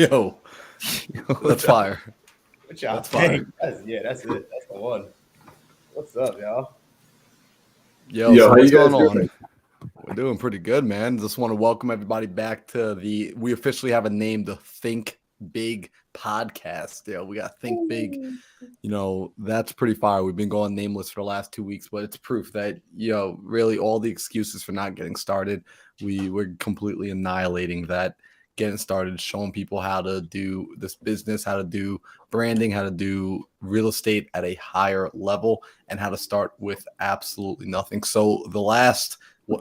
Yo, that's fire. What y'all That's fire. think? That's it. That's the one. What's up, y'all? Yo, Yo, so how what's you guys going on? doing? We're doing pretty good, man. Just want to welcome everybody back to we officially have a name, the Think Big podcast. We got Think Big. That's pretty fire. We've been going nameless for the last 2 weeks, but it's proof that, really all the excuses for not getting started, we're completely annihilating that. Getting started, showing people how to do this business, how to do branding, how to do real estate at a higher level, and how to start with absolutely nothing. So the last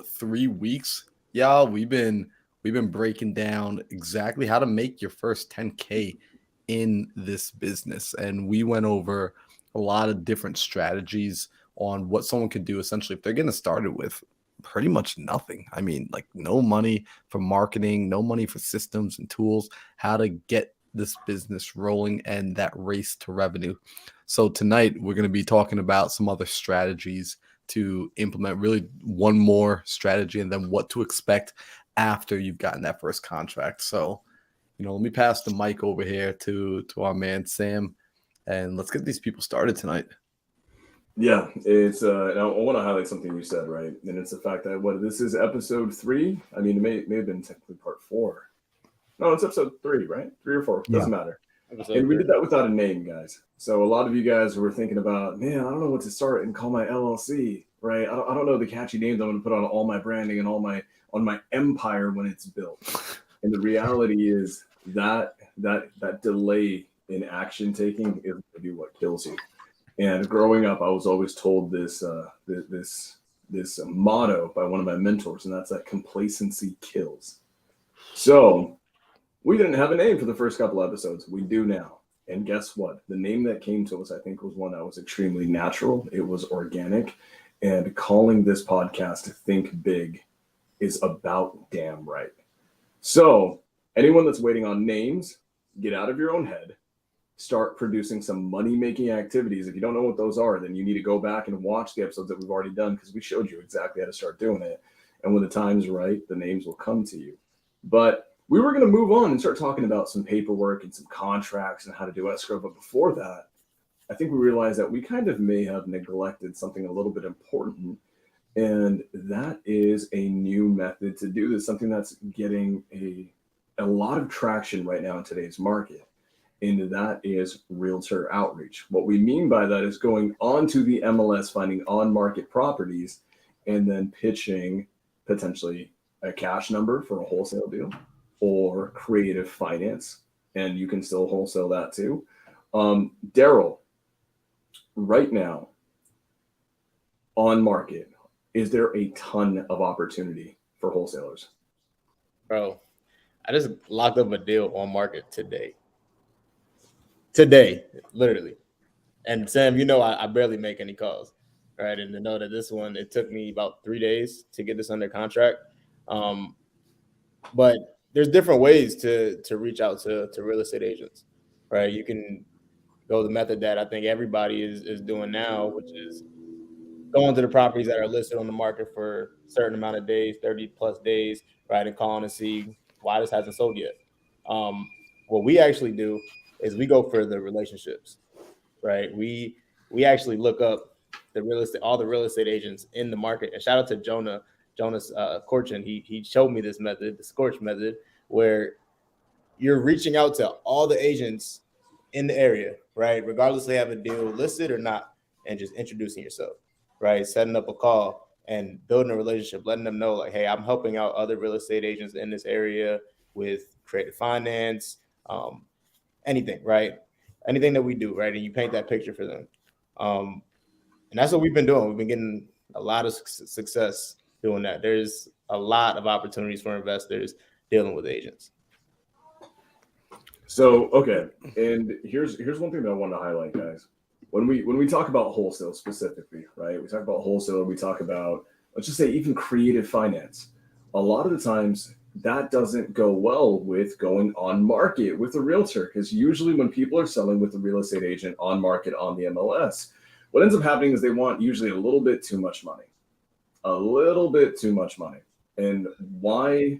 3 weeks, y'all, we've been breaking down exactly how to make your first 10K in this business, and we went over a lot of different strategies on what someone could do essentially if they're getting started with pretty much nothing. I mean, like no money for marketing, no money for systems and tools, how to get this business rolling and that race to revenue. So tonight we're going to be talking about some other strategies to implement, really one more strategy, and then what to expect after you've gotten that first contract. So, let me pass the mic over here to our man Sam, and let's get these people started tonight. Yeah, it's and I want to highlight something you said, right? And it's the fact that this is episode 3. I mean, it may have been technically part 4. No, it's episode 3, right? 3 or 4, doesn't matter. And we did that without a name, guys. So a lot of you guys were thinking about, man, I don't know what to start and call my LLC, right? I don't know the catchy names I'm going to put on all my branding and on my empire when it's built. And the reality is that delay in action taking is going to be what kills you. And growing up, I was always told this motto by one of my mentors, and that's that complacency kills. So we didn't have a name for the first couple episodes. We do now. And guess what? The name that came to us, I think, was one that was extremely natural. It was organic. And calling this podcast Think Big is about damn right. So anyone that's waiting on names, get out of your own head. Start producing some money-making activities. If you don't know what those are, then you need to go back and watch the episodes that we've already done, because we showed you exactly how to start doing it. And when the time's right, the names will come to you. But we were going to move on and start talking about some paperwork and some contracts and how to do escrow. But before that, I think we realized that we kind of may have neglected something a little bit important. And that is a new method to do this, something that's getting a lot of traction right now in today's market. And that is realtor outreach. What we mean by that is going onto the MLS, finding on-market properties, and then pitching potentially a cash number for a wholesale deal or creative finance, and you can still wholesale that too. Daryl, right now, on market, is there a ton of opportunity for wholesalers? Bro, I just locked up a deal on market today, literally. And Sam, I barely make any calls, right? And to know that this one, it took me about 3 days to get this under contract. But there's different ways to reach out to real estate agents, right? You can go the method that I think everybody is doing now, which is going to the properties that are listed on the market for a certain amount of days, 30 plus days, right? And calling to see why this hasn't sold yet. What we actually do is we go for the relationships, right? We actually look up all the real estate agents in the market. And shout out to Jonas Korchin. He showed me this method, the Scorch method, where you're reaching out to all the agents in the area, right? Regardless if they have a deal listed or not, and just introducing yourself, right? Setting up a call and building a relationship, letting them know like, hey, I'm helping out other real estate agents in this area with creative finance, anything, right? Anything that we do, right? And you paint that picture for them. And that's what we've been doing. We've been getting a lot of success doing that. There's a lot of opportunities for investors dealing with agents. So, okay. And here's one thing that I want to highlight, guys. When we talk about wholesale specifically, right? We talk about wholesale, we talk about, let's just say, even creative finance. A lot of the times that doesn't go well with going on market with a realtor, because usually when people are selling with a real estate agent on market on the MLS, what ends up happening is they want usually a little bit too much money. And why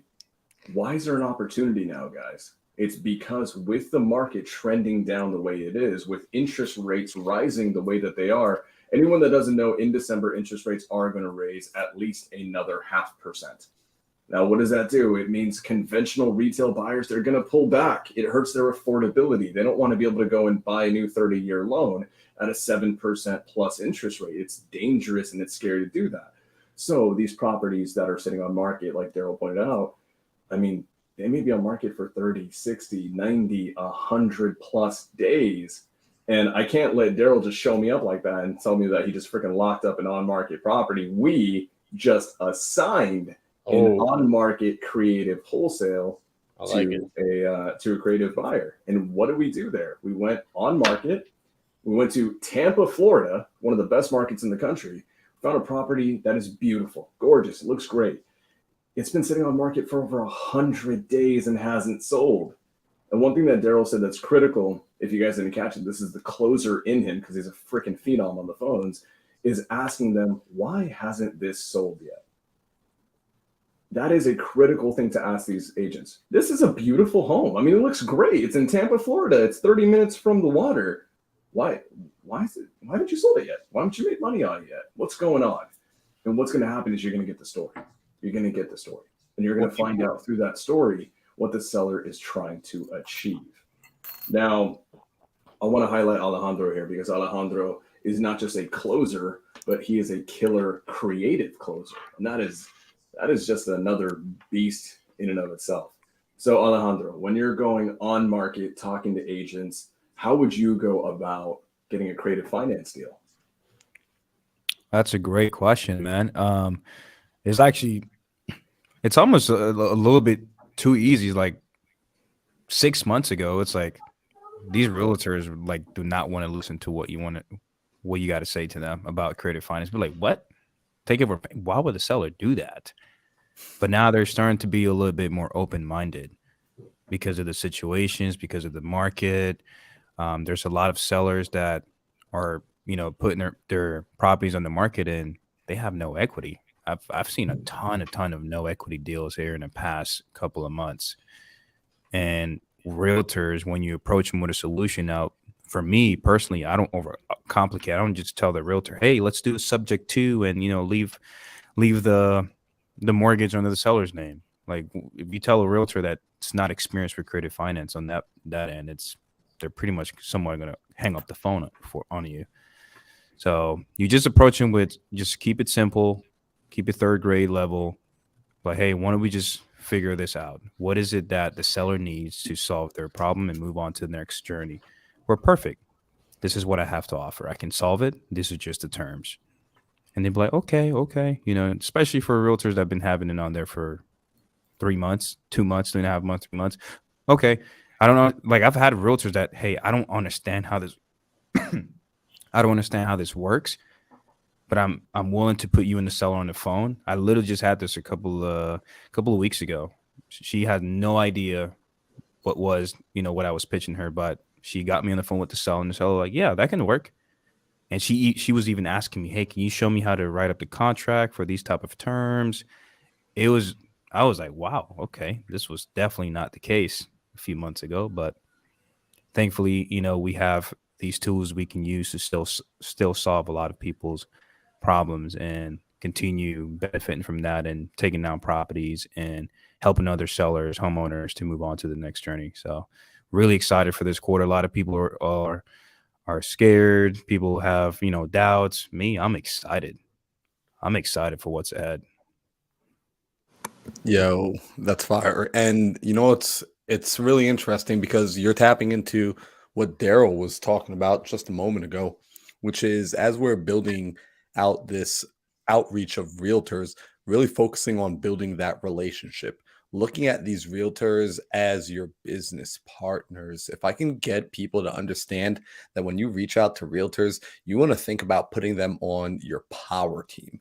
is there an opportunity now, guys? It's because with the market trending down the way it is, with interest rates rising the way that they are, anyone that doesn't know, in December, interest rates are going to raise at least another 0.5%. Now, what does that do? It means conventional retail buyers, they're going to pull back. It hurts their affordability. They don't want to be able to go and buy a new 30-year loan at a 7% plus interest rate. It's dangerous and it's scary to do that. So these properties that are sitting on market, like Daryl pointed out, I mean, they may be on market for 30, 60, 90, 100 plus days. And I can't let Daryl just show me up like that and tell me that he just freaking locked up an on-market property. We just assigned an on-market creative wholesale to a creative buyer. And what did we do there? We went on market. We went to Tampa, Florida, one of the best markets in the country. Found a property that is beautiful, gorgeous. It looks great. It's been sitting on market for over 100 days and hasn't sold. And one thing that Daryl said that's critical, if you guys didn't catch it, this is the closer in him because he's a freaking phenom on the phones, is asking them, why hasn't this sold yet? That is a critical thing to ask these agents. This is a beautiful home. I mean, it looks great. It's in Tampa, Florida. It's 30 minutes from the water. Why haven't you sold it yet? Why haven't you made money on it yet? What's going on? And what's going to happen is you're going to get the story. You're going to get the story. And you're going to find out through that story what the seller is trying to achieve. Now, I want to highlight Alejandro here because Alejandro is not just a closer, but he is a killer creative closer. And that is just another beast in and of itself. So Alejandro, when you're going on market, talking to agents, how would you go about getting a creative finance deal? That's a great question, man. It's almost a little bit too easy. Like 6 months ago, it's like these realtors like do not want to listen to what you got to say to them about creative finance. But like, what? Why would the seller do that? But now they're starting to be a little bit more open-minded because of the situations, because of the market. There's a lot of sellers that are, putting their properties on the market and they have no equity. I've seen a ton of no equity deals here in the past couple of months. And realtors, when you approach them with a solution, now for me personally, I don't overcomplicate. I don't just tell the realtor, hey, let's do a subject to, and leave the mortgage under the seller's name. Like if you tell a realtor that it's not experienced with creative finance on that end, they're pretty much somewhat going to hang up the phone on you. So you just approach them with, just keep it simple, keep it third grade level. But hey, why don't we just figure this out? What is it that the seller needs to solve their problem and move on to the next journey? We're perfect. This is what I have to offer. I can solve it. This is just the terms. And they'd be like, okay. Especially for realtors that have been having it on there for 3 months, 2 months, 2.5 months, 3 months. Okay. I don't know. Like I've had realtors that, hey, I don't understand how this works, but I'm willing to put you and the seller on the phone. I literally just had this a couple of weeks ago. She had no idea what I was pitching her, but she got me on the phone with the seller, and the seller like, yeah, that can work. And she was even asking me, hey, can you show me how to write up the contract for these type of terms? I was like, wow, okay, this was definitely not the case a few months ago, but thankfully, we have these tools we can use to still solve a lot of people's problems and continue benefiting from that and taking down properties and helping other sellers, homeowners to move on to the next journey. So really excited for this quarter. A lot of people are scared. People have, doubts. Me, I'm excited. I'm excited for what's ahead. Yo, that's fire. And it's really interesting because you're tapping into what Daryl was talking about just a moment ago, which is as we're building out this outreach of realtors, really focusing on building that relationship, looking at these realtors as your business partners. If I can get people to understand that when you reach out to realtors, you want to think about putting them on your power team.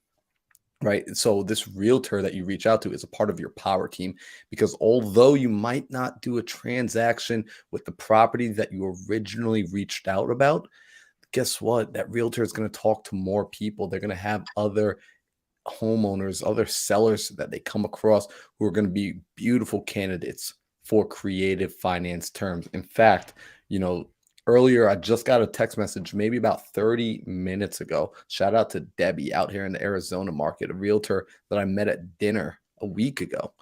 Right. So this realtor that you reach out to is a part of your power team, because although you might not do a transaction with the property that you originally reached out about, guess what? That realtor is going to talk to more people. They're going to have other homeowners, other sellers that they come across who are going to be beautiful candidates for creative finance terms. In fact, you know, earlier I just got a text message maybe about 30 minutes ago. Shout out to Debbie out here in the Arizona market, a realtor that I met at dinner a week ago.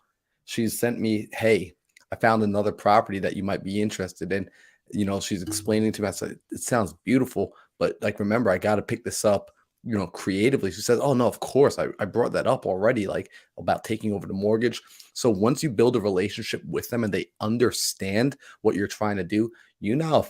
She sent me, hey, I found another property that you might be interested in. You know, she's explaining to me, I said, it sounds beautiful, but like, remember, I got to pick this up, you know, creatively. She says, oh no, of course. I brought that up already, like about taking over the mortgage. So once you build a relationship with them and they understand what you're trying to do, you now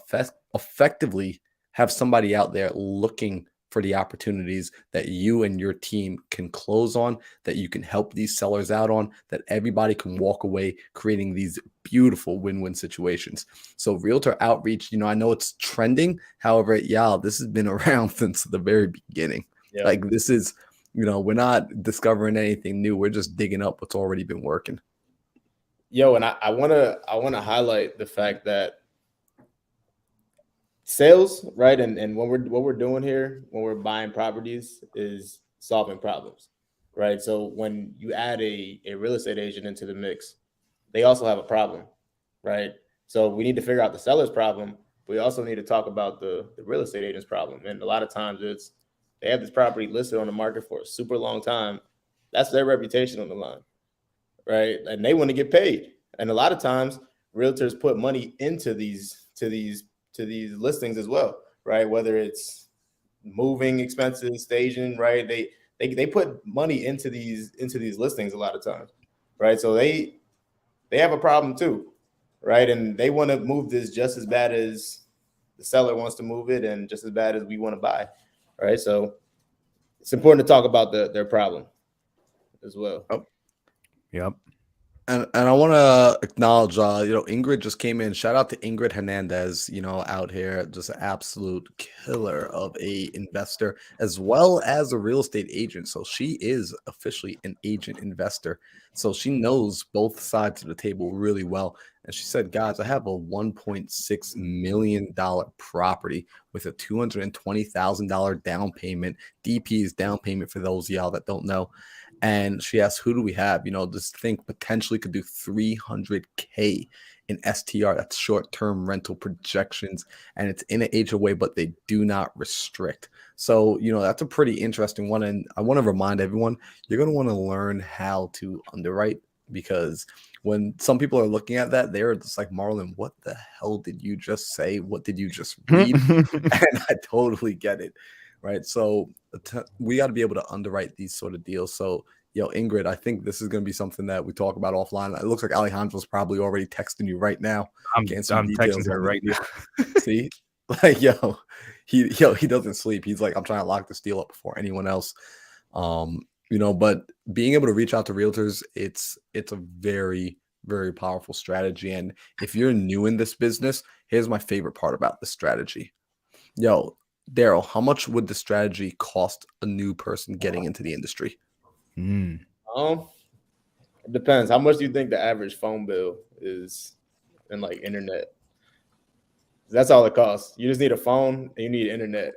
effectively have somebody out there looking for the opportunities that you and your team can close on, that you can help these sellers out on, that everybody can walk away creating these beautiful win-win situations. So realtor outreach, you know, I know it's trending. However, yeah, this has been around since the very beginning. Yeah. Like this is, you know, we're not discovering anything new. We're just digging up what's already been working. Yo, and I wanna highlight the fact that sales, right? And what we're doing here when we're buying properties is solving problems, right? So when you add a real estate agent into the mix, they also have a problem, right? So we need to figure out the seller's problem. We also need to talk about the real estate agent's problem. And a lot of times it's they have this property listed on the market for a super long time. That's their reputation on the line, right? And they want to get paid. And a lot of times realtors put money into these listings as well, right? Whether it's moving expenses, staging, right? They put money into these listings a lot of times, right? So they have a problem too, right? And they want to move this just as bad as the seller wants to move it, and just as bad as we want to buy, right? So it's important to talk about their problem as well. Oh. Yep. And I want to acknowledge, you know, Ingrid just came in. Shout out to Ingrid Hernandez, you know, out here, just an absolute killer of a investor as well as a real estate agent. So she is officially an agent investor. So she knows both sides of the table really well. And she said, guys, I have a $1.6 million property with a $220,000 down payment. DP's down payment for those of y'all that don't know. And she asked, who do we have? You know, this thing potentially could do 300K in STR. That's short-term rental projections. And it's in an HOA, but they do not restrict. So, you know, that's a pretty interesting one. And I want to remind everyone, you're going to want to learn how to underwrite, because when some people are looking at that, they're just like, Marlon, what the hell did you just say? What did you just read? And I totally get it. Right. So we got to be able to underwrite these sort of deals. So, yo, Ingrid, I think this is going to be something that we talk about offline. It looks like Alejandro's probably already texting you right now. I'm texting her right now. See, like, he doesn't sleep. He's like, I'm trying to lock this deal up before anyone else. You know, but being able to reach out to realtors, it's a very, very powerful strategy. And if you're new in this business, here's my favorite part about the strategy. Yo, Daryl, how much would the strategy cost a new person getting into the industry? It depends. How much do you think the average phone bill is in like internet? That's all it costs. You just need a phone and you need internet,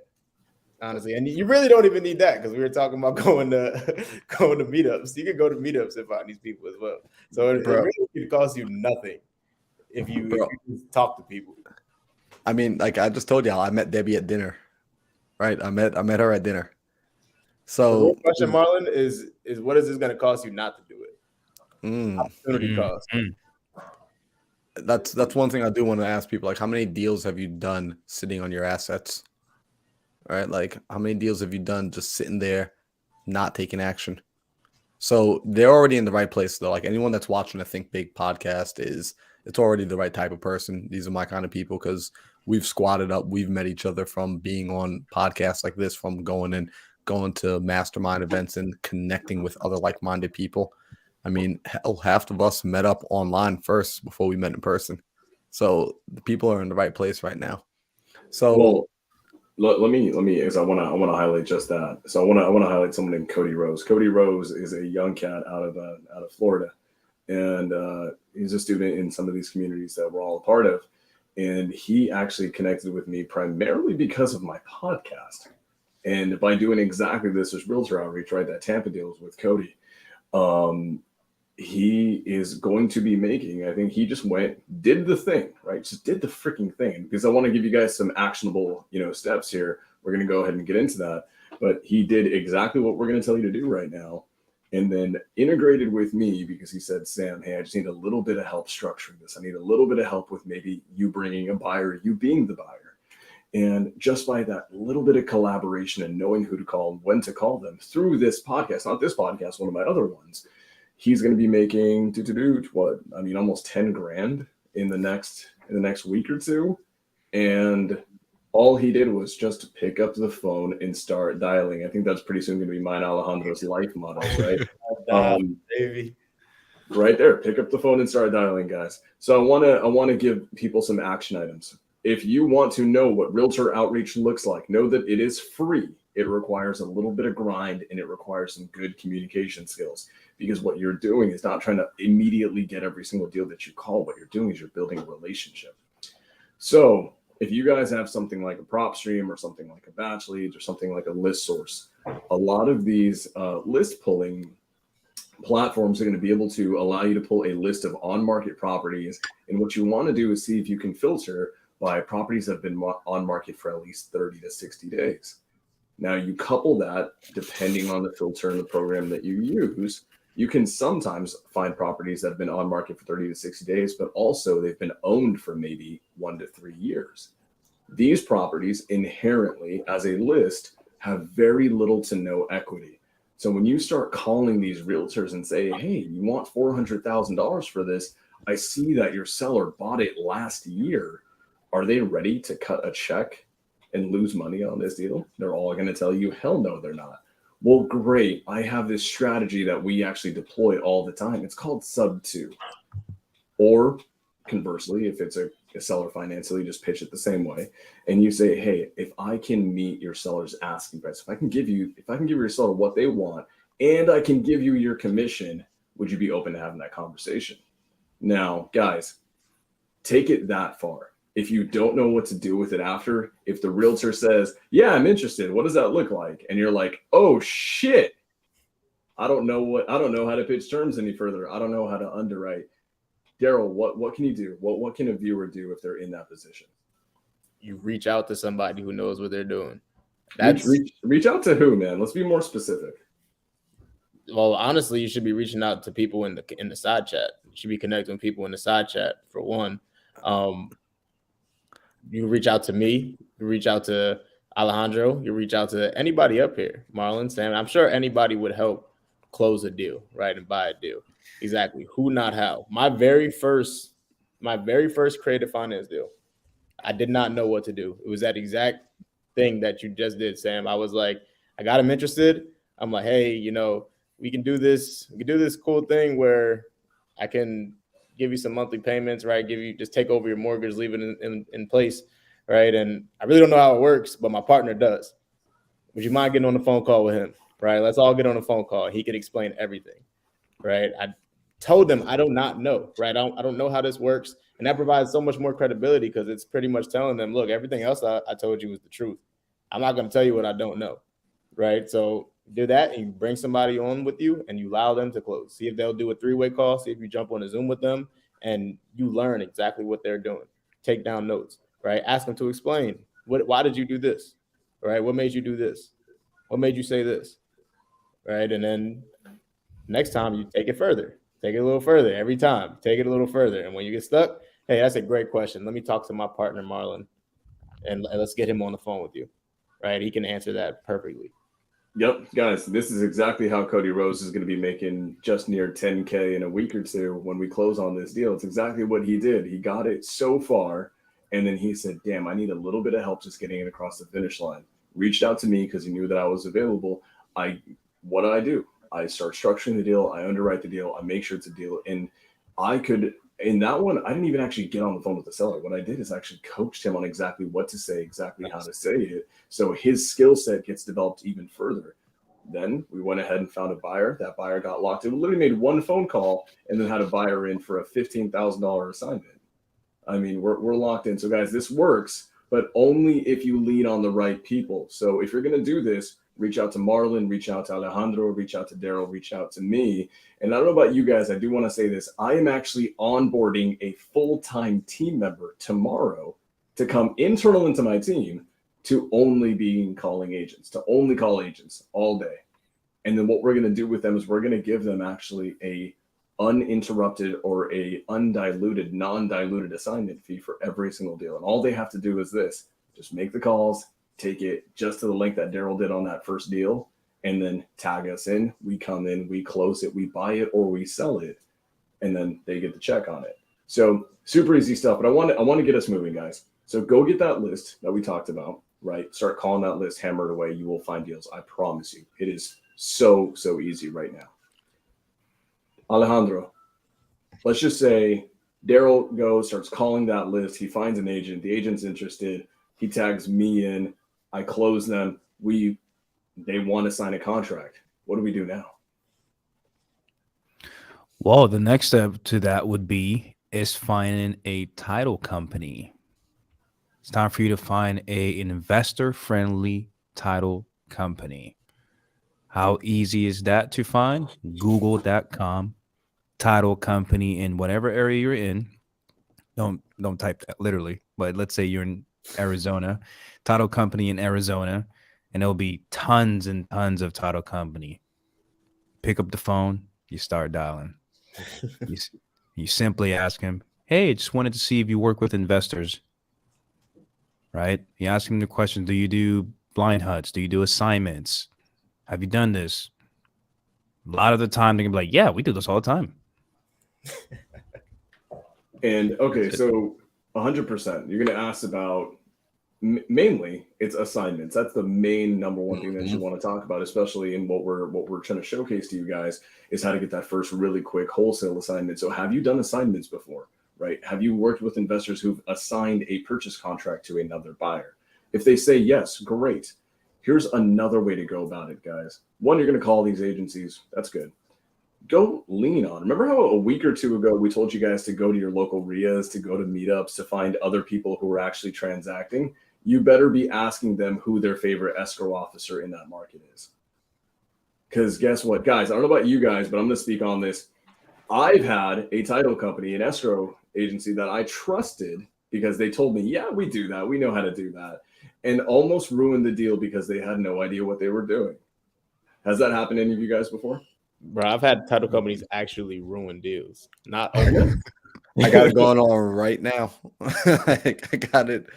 honestly. And you really don't even need that, because we were talking about going to meetups. You can go to meetups and find these people as well. So it really could cost you nothing if you just talk to people. I mean, like I just told y'all, I met Debbie at dinner. Right, I met her at dinner. So the question, Marlon, is what is this going to cost you not to do it? Opportunity cost. That's one thing I do want to ask people. Like, how many deals have you done sitting on your assets? All right, like how many deals have you done just sitting there, not taking action? So they're already in the right place though. Like anyone that's watching the Think Big podcast it's already the right type of person. These are my kind of people, because we've squatted up. We've met each other from being on podcasts like this, from going to mastermind events and connecting with other like-minded people. I mean, half of us met up online first before we met in person. So the people are in the right place right now. So let me, because I want to highlight just that. So I want to highlight someone named Cody Rose. Cody Rose is a young cat out of Florida, and he's a student in some of these communities that we're all a part of. And he actually connected with me primarily because of my podcast. And by doing exactly this, there's realtor outreach, right? That Tampa deals with Cody. he is going to be making, I think he just did the thing, right? Just did the freaking thing. Because I want to give you guys some actionable, steps here. We're going to go ahead and get into that. But he did exactly what we're going to tell you to do right now. And then integrated with me because he said, Sam, hey, I just need a little bit of help structuring this. I need a little bit of help with maybe you bringing a buyer, you being the buyer. And just by that little bit of collaboration and knowing who to call and when to call them through this podcast, not this podcast, one of my other ones, he's going to be making almost 10 grand in the next week or two. And all he did was just pick up the phone and start dialing. I think that's pretty soon going to be mine, Alejandro's life model, right? Baby. Right there. Pick up the phone and start dialing, guys. So I want to give people some action items. If you want to know what realtor outreach looks like, know that it is free. It requires a little bit of grind and it requires some good communication skills, because what you're doing is not trying to immediately get every single deal that you call. What you're doing is you're building a relationship. So if you guys have something like a PropStream or something like a Batch Leads or something like a List Source, a lot of these list pulling platforms are going to be able to allow you to pull a list of on-market properties. And what you want to do is see if you can filter by properties that have been on market for at least 30 to 60 days. Now you couple that, depending on the filter and the program that you use, you can sometimes find properties that have been on market for 30 to 60 days, but also they've been owned for maybe 1 to 3 years. These properties inherently, as a list, have very little to no equity. So when you start calling these realtors and say, hey, you want $400,000 for this, I see that your seller bought it last year. Are they ready to cut a check and lose money on this deal? They're all going to tell you, hell no, they're not. Well, great. I have this strategy that we actually deploy all the time. It's called sub 2. Or conversely, if it's a seller financially, just pitch it the same way. And you say, hey, if I can meet your seller's asking price, if I can give your seller what they want, and I can give you your commission, would you be open to having that conversation? Now, guys, take it that far. If you don't know what to do with it after, if the realtor says, yeah, I'm interested, what does that look like? And you're like, oh shit, I don't know how to pitch terms any further. I don't know how to underwrite. Daryl, what can you do? What can a viewer do if they're in that position? You reach out to somebody who knows what they're doing. Reach out to who, man? Let's be more specific. Well, honestly, you should be reaching out to people in the side chat. You should be connecting with people in the side chat, for one. You reach out to me, you reach out to Alejandro, you reach out to anybody up here, Marlon, Sam. I'm sure anybody would help close a deal, right, and buy a deal. Exactly. Who, not how. My very first creative finance deal, I did not know what to do. It was that exact thing that you just did, Sam. I was like, I got him interested. I'm like, hey, we can do this. We can do this cool thing where I can give you some monthly payments, right? Just take over your mortgage, leave it in place, right? And I really don't know how it works, but my partner does. Would you mind getting on the phone call with him, right? Let's all get on a phone call. He could explain everything, right? I told them I do not know, right? I don't know how this works. And that provides so much more credibility because it's pretty much telling them, look, everything else I told you was the truth. I'm not going to tell you what I don't know, right? So do that and you bring somebody on with you and you allow them to close. See if they'll do a 3-way call. See if you jump on a Zoom with them and you learn exactly what they're doing. Take down notes, right? Ask them to explain. Why did you do this, right? What made you do this? What made you say this, right? And then next time you take it further. Take it a little further every time. Take it a little further. And when you get stuck, hey, that's a great question. Let me talk to my partner, Marlon, and let's get him on the phone with you, right? He can answer that perfectly. Yep, guys, this is exactly how Cody Rose is going to be making just near 10K in a week or two when we close on this deal. It's exactly what he did. He got it so far, and then he said, damn, I need a little bit of help just getting it across the finish line. Reached out to me because he knew that I was available. What do? I start structuring the deal. I underwrite the deal. I make sure it's a deal. And in that one, I didn't even actually get on the phone with the seller. What I did is actually coached him on exactly what to say, exactly how to say it. So his skill set gets developed even further. Then we went ahead and found a buyer. That buyer got locked in. We literally made one phone call and then had a buyer in for a $15,000 assignment. I mean, we're locked in. So guys, this works, but only if you lean on the right people. So if you're going to do this, reach out to Marlon, reach out to Alejandro, reach out to Daryl, reach out to me. And I don't know about you guys, I do want to say this. I am actually onboarding a full-time team member tomorrow to come internal into my team to only be calling agents, to only call agents all day. And then what we're going to do with them is we're going to give them actually a uninterrupted or a undiluted, non-diluted assignment fee for every single deal. And all they have to do is this, just make the calls, take it just to the link that Daryl did on that first deal, and then tag us in. We come in, we close it, we buy it or we sell it, and then they get the check on it. So super easy stuff, but I want to get us moving, guys. So go get that list that we talked about, right? Start calling that list, hammer it away. You will find deals. I promise you. It is so easy right now. Alejandro, let's just say Daryl goes, starts calling that list. He finds an agent. The agent's interested. He tags me in. I close them. They want to sign a contract. What do we do now? Well, the next step to that would be finding a title company. It's time for you to find an investor-friendly title company. How easy is that to find? Google.com, title company in whatever area you're in. Don't type that literally, but let's say you're in Arizona, title company in Arizona, and there'll be tons and tons of title company. Pick up the phone, you start dialing. You simply ask him, hey, just wanted to see if you work with investors, right? You ask him the question, do you do blind huts? Do you do assignments? Have you done this? A lot of the time they can be like, yeah, we do this all the time. And okay, so 100%, you're going to ask about mainly it's assignments. That's the main number one thing that you want to talk about, especially in what we're trying to showcase to you guys is how to get that first really quick wholesale assignment. So have you done assignments before, right? Have you worked with investors who've assigned a purchase contract to another buyer? If they say yes, great. Here's another way to go about it, guys. One, you're going to call these agencies. That's good. Go lean on. Remember how a week or two ago we told you guys to go to your local RIAs, to go to meetups, to find other people who are actually transacting? You better be asking them who their favorite escrow officer in that market is. Because guess what, guys? I don't know about you guys, but I'm going to speak on this. I've had a title company, an escrow agency that I trusted because they told me, yeah, we do that. We know how to do that. And almost ruined the deal because they had no idea what they were doing. Has that happened to any of you guys before? Bro, I've had title companies actually ruin deals. Not almost. I got it going on right now. I got it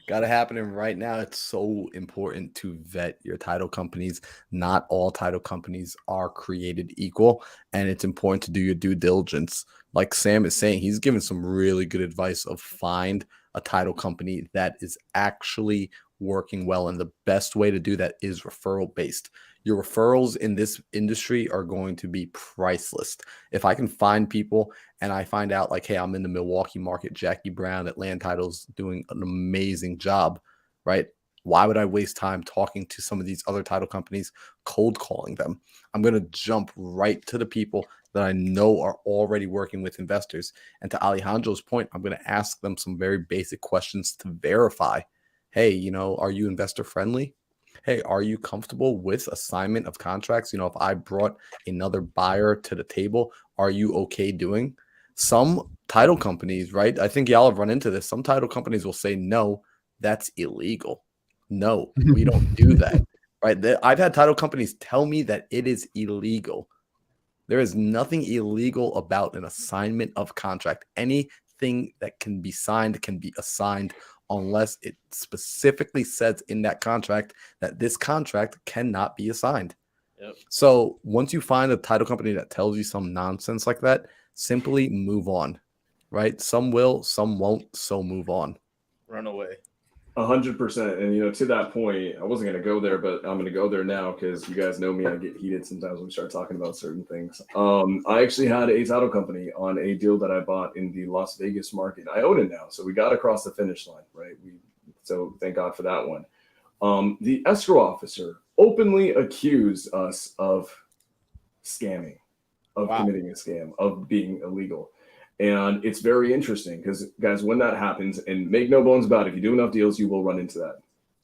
happening right now. It's so important to vet your title companies. Not all title companies are created equal, and it's important to do your due diligence. Like Sam is saying, he's given some really good advice of find a title company that is actually working well, and the best way to do that is referral based. Your referrals in this industry are going to be priceless. If I can find people and I find out like, hey, I'm in the Milwaukee market, Jackie Brown at Land Title's doing an amazing job, right? Why would I waste time talking to some of these other title companies, cold calling them? I'm going to jump right to the people that I know are already working with investors. And to Alejandro's point, I'm going to ask them some very basic questions to verify, hey, are you investor friendly? Hey, are you comfortable with assignment of contracts? If I brought another buyer to the table, are you okay doing? Some title companies, right? I think y'all have run into this. Some title companies will say, no, that's illegal. No, we don't do that, right? I've had title companies tell me that it is illegal. There is nothing illegal about an assignment of contract. Anything that can be signed can be assigned unless it specifically says in that contract that this contract cannot be assigned. Yep. So once you find a title company that tells you some nonsense like that, simply move on, right? Some will, some won't, so move on. Run away. 100%. And, to that point, I wasn't going to go there, but I'm going to go there now because you guys know me. I get heated sometimes when we start talking about certain things. I actually had a title company on a deal that I bought in the Las Vegas market. I own it now. So we got across the finish line, right? So thank God for that one. The escrow officer openly accused us of scamming, of committing a scam, of being illegal. And it's very interesting because, guys, when that happens, and make no bones about it, if you do enough deals, you will run into that.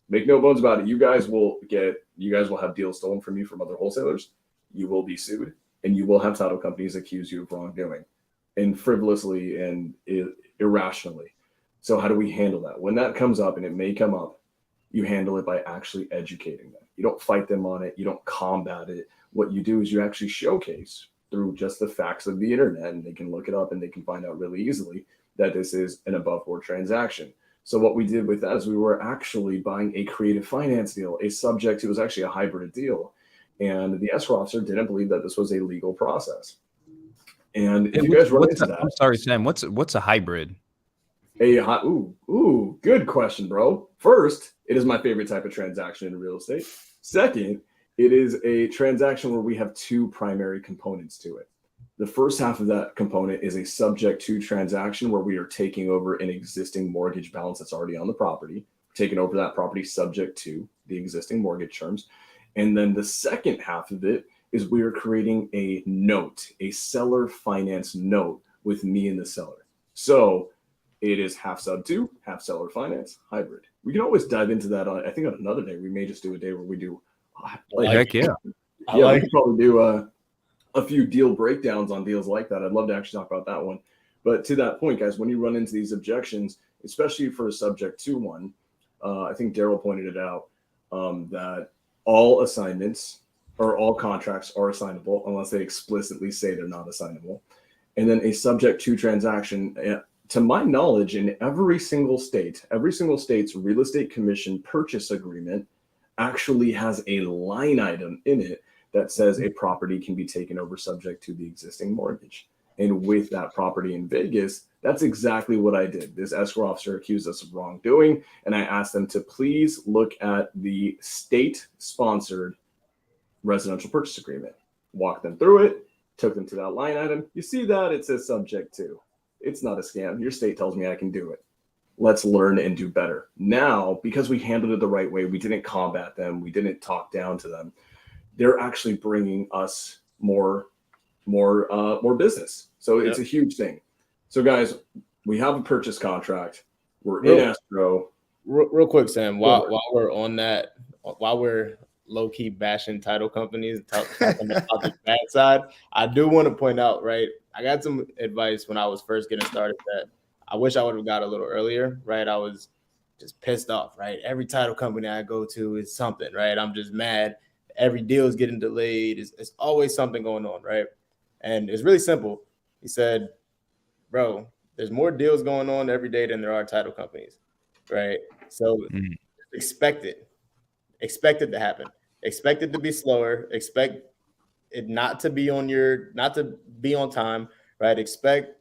Make no bones about it. You guys will get you guys will have deals stolen from you from other wholesalers. You will be sued, and you will have title companies accuse you of wrongdoing and frivolously and irrationally. So how do we handle that? When that comes up, and it may come up, you handle it by actually educating them. You don't fight them on it. You don't combat it. What you do is you actually showcase through just the facts of the internet, and they can look it up and they can find out really easily that this is an above board transaction. So what we did with that is we were actually buying a creative finance deal, a subject, it was actually a hybrid deal. And the escrow officer didn't believe that this was a legal process. And if you guys run into that, I'm sorry, Sam. What's a hybrid? Good question, bro. First, it is my favorite type of transaction in real estate. Second, it is a transaction where we have two primary components to it. The first half of that component is a subject to transaction where we are taking over an existing mortgage balance that's already on the property, taking over that property subject to the existing mortgage terms. And then the second half of it is we are creating a note, a seller finance note with me and the seller. So it is half sub to, half seller finance, hybrid. We can always dive into that on, I think on another day. We may just do a day where we do Heck yeah. We could probably do a few deal breakdowns on deals like that. I'd love to actually talk about that one. But to that point, guys, when you run into these objections, especially for a subject to one, I think Daryl pointed it out, that all assignments or all contracts are assignable unless they explicitly say they're not assignable. And then a subject to transaction, to my knowledge, in every single state's real estate commission purchase agreement actually has a line item in it that says a property can be taken over subject to the existing mortgage. And with that property in Vegas, that's exactly what I did. This escrow officer accused us of wrongdoing, and I asked them to please look at the state-sponsored residential purchase agreement. Walked them through it, took them to that line item. You see that? It says subject to. It's not a scam. Your state tells me I can do it. Let's learn and do better. Now, because we handled it the right way, we didn't combat them, we didn't talk down to them, they're actually bringing us more business. So it's a huge thing. So guys, we have a purchase contract. We're in escrow. Real quick, Sam, while we're on that, while we're low-key bashing title companies, talking about the bad side, I do want to point out, right, I got some advice when I was first getting started that I wish I would have got a little earlier, right? I was just pissed off, right? Every title company I go to is something, right? I'm just mad. Every deal is getting delayed. It's always something going on, right? And it's really simple. He said, bro, there's more deals going on every day than there are title companies, right? So expect it. Expect it to happen. Expect it to be slower. Expect it not to be on time, right? Expect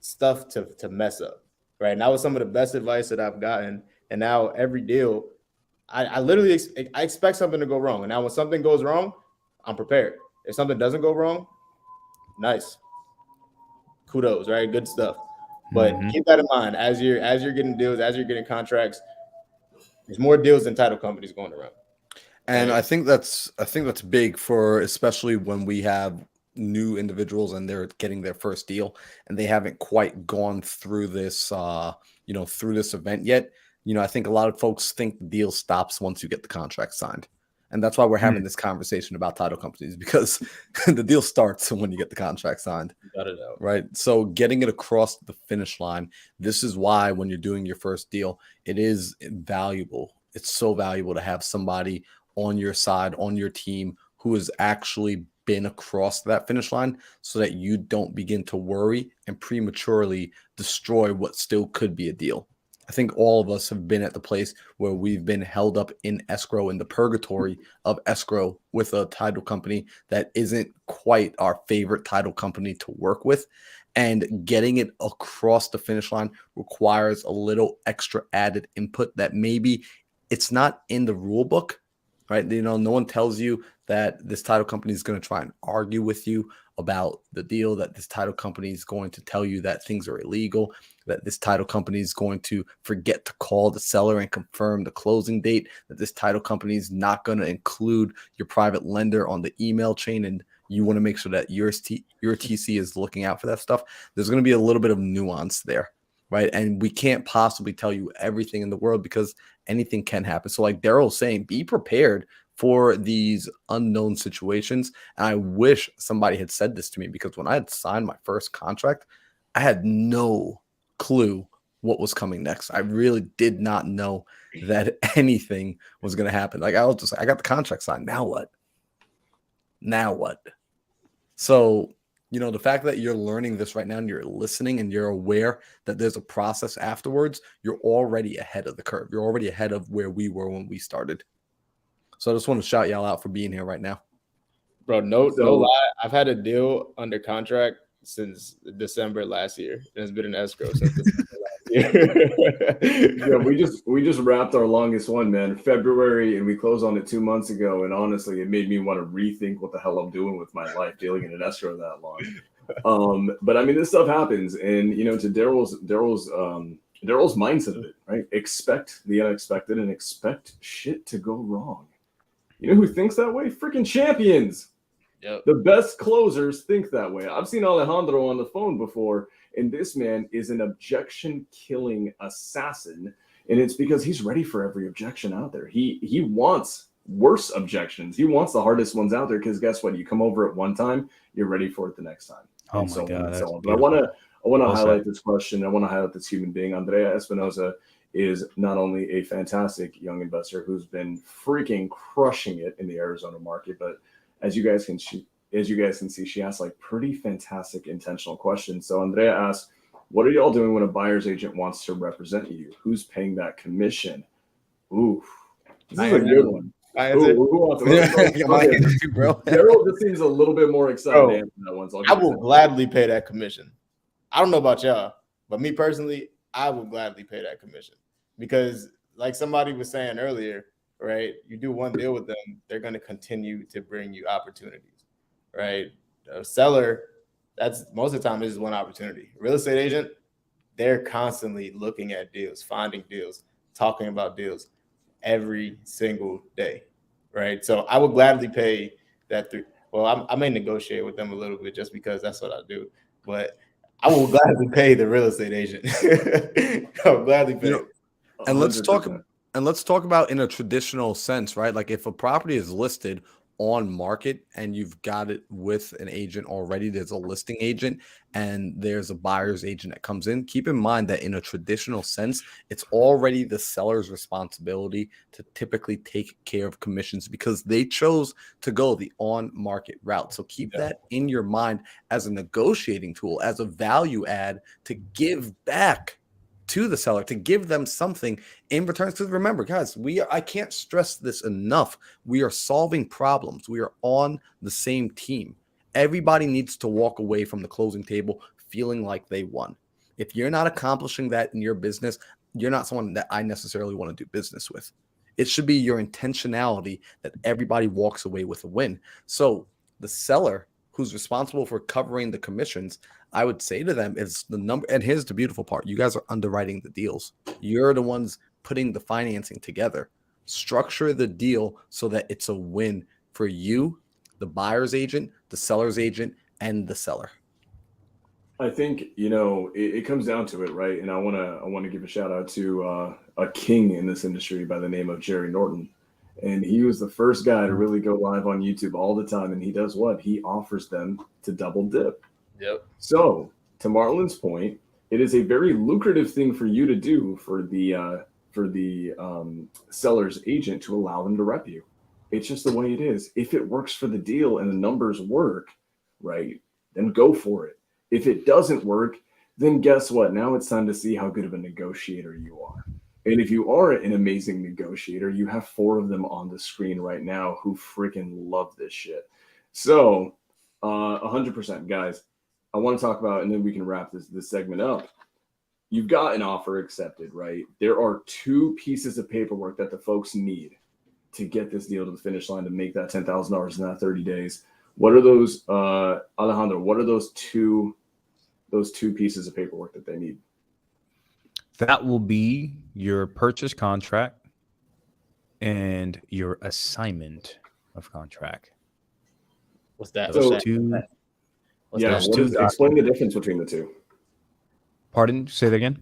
stuff to mess up, right? And that was some of the best advice that I've gotten. And now every deal, I literally expect something to go wrong. And now when something goes wrong, I'm prepared. If something doesn't go wrong, nice. Kudos, right? Good stuff. But keep that in mind as you're getting deals, as you're getting contracts. There's more deals than title companies going around. And I think that's big for especially when we have new individuals and they're getting their first deal and they haven't quite gone through this through this event yet. I think a lot of folks think the deal stops once you get the contract signed. And that's why we're having this conversation about title companies, because the deal starts when you get the contract signed. Got it out. Right. So getting it across the finish line, this is why when you're doing your first deal, it is valuable. It's so valuable to have somebody on your side, on your team, who has actually been across that finish line so that you don't begin to worry and prematurely destroy what still could be a deal. I think all of us have been at the place where we've been held up in escrow, in the purgatory of escrow with a title company that isn't quite our favorite title company to work with. And getting it across the finish line requires a little extra added input that maybe it's not in the rule book, right? No one tells you that this title company is going to try and argue with you about the deal, that this title company is going to tell you that things are illegal, that this title company is going to forget to call the seller and confirm the closing date, that this title company is not going to include your private lender on the email chain, and you want to make sure that your TC is looking out for that stuff. There's going to be a little bit of nuance there, right? And we can't possibly tell you everything in the world because anything can happen. So like Daryl's saying, be prepared for these unknown situations. And I wish somebody had said this to me, because when I had signed my first contract, I had no clue what was coming next. I really did not know that anything was going to happen. Like, I was just, I got the contract signed. Now what? Now what? So, you know, the fact that you're learning this right now and you're listening and you're aware that there's a process afterwards, you're already ahead of the curve. You're already ahead of where we were when we started. So I just want to shout y'all out for being here right now. Bro, no lie. I've had a deal under contract since December last year. And it's been an escrow since December last year. Yeah, we just wrapped our longest one, man, February, and we closed on it 2 months ago. And honestly, it made me want to rethink what the hell I'm doing with my life, dealing in an escrow that long. But I mean, this stuff happens, and you know, to Daryl's mindset of it, right? Expect the unexpected and expect shit to go wrong. You know who thinks that way? Freaking champions. Yep. The best closers think that way. I've seen Alejandro on the phone before, and this man is an objection-killing assassin, and it's because he's ready for every objection out there. He wants worse objections. He wants the hardest ones out there, because guess what? You come over it one time, you're ready for it the next time. Oh and my so God, on. that's But I want to Well highlight said. this question. I want to highlight this human being. Andrea Espinoza is not only a fantastic young investor who's been freaking crushing it in the Arizona market, but as you guys can see, she asks like pretty fantastic intentional questions. So Andrea asks, what are y'all doing when a buyer's agent wants to represent you? Who's paying that commission? Ooh, this is a good one. Who wants to Daryl just seems a little bit more excited to answer that one. So I will gladly pay that commission. I don't know about y'all, but me personally, I will gladly pay that commission, because like somebody was saying earlier, right? You do one deal with them, they're going to continue to bring you opportunities, right? A seller, that's most of the time is one opportunity. Real estate agent, they're constantly looking at deals, finding deals, talking about deals every single day, right? So I would gladly pay that through. Well, I may negotiate with them a little bit just because that's what I do, but I will gladly pay the real estate agent. I will gladly pay. And let's 100%. talk about in a traditional sense, right? Like if a property is listed on market and you've got it with an agent already, there's a listing agent and there's a buyer's agent that comes in. Keep in mind that in a traditional sense, it's already the seller's responsibility to typically take care of commissions, because they chose to go the on market route. So keep that in your mind as a negotiating tool, as a value add to give back to the seller, to give them something in return. Because remember, guys, I can't stress this enough. We are solving problems. We are on the same team. Everybody needs to walk away from the closing table feeling like they won. If you're not accomplishing that in your business, you're not someone that I necessarily want to do business with. It should be your intentionality that everybody walks away with a win. So the seller who's responsible for covering the commissions, I would say to them is the number. And here's the beautiful part. You guys are underwriting the deals. You're the ones putting the financing together. Structure the deal so that it's a win for you, the buyer's agent, the seller's agent, and the seller. I think, you know, it comes down to it, right? And I want to give a shout out to a king in this industry by the name of Jerry Norton. And he was the first guy to really go live on YouTube all the time. And he does what? He offers them to double dip. Yep. So to Marlon's point, it is a very lucrative thing for you to do for the seller's agent to allow them to rep you. It's just the way it is. If it works for the deal and the numbers work, right, then go for it. If it doesn't work, then guess what? Now it's time to see how good of a negotiator you are. And if you are an amazing negotiator, you have 4 of them on the screen right now who freaking love this shit. So 100%, guys, I want to talk about, and then we can wrap this segment up. You've got an offer accepted, right? There are 2 pieces of paperwork that the folks need to get this deal to the finish line, to make that $10,000 in that 30 days. What are those, Alejandro? What are those two pieces of paperwork that they need? That will be your purchase contract and your assignment of contract. What's that? So- What's that? What's Yeah, that? explain the difference between the two. Pardon? Say that again.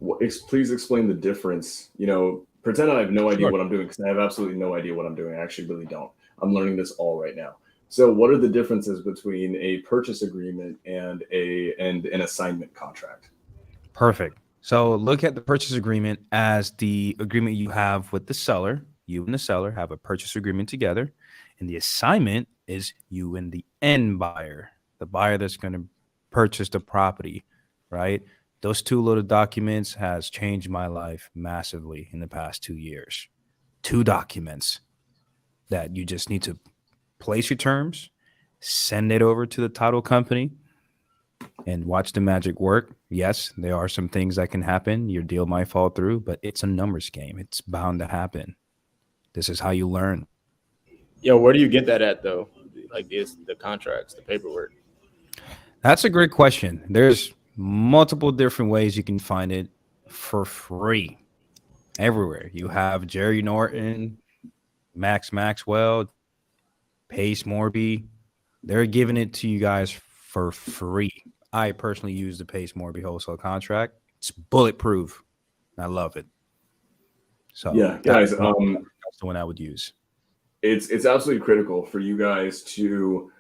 Please explain the difference. You know, pretend I have no idea Sure. what I'm doing, because I have absolutely no idea what I'm doing. I actually really don't. I'm learning this all right now. So what are the differences between a purchase agreement and an assignment contract? Perfect. So look at the purchase agreement as the agreement you have with the seller. You and the seller have a purchase agreement together. And the assignment is you and the end buyer, the buyer that's going to purchase the property, right? Those two little documents has changed my life massively in the past 2 years. 2 documents that you just need to place your terms, send it over to the title company, and watch the magic work. Yes, there are some things that can happen. Your deal might fall through, but it's a numbers game. It's bound to happen. This is how you learn. Yo, where do you get that at though? Like the contracts, the paperwork. That's a great question. There's multiple different ways you can find it for free everywhere. You have Jerry Norton, Max Maxwell, Pace Morby. They're giving it to you guys for free. I personally use the Pace Morby wholesale contract. It's bulletproof. I love it. So Yeah, guys, that's the one I would use. it's absolutely critical for you guys to,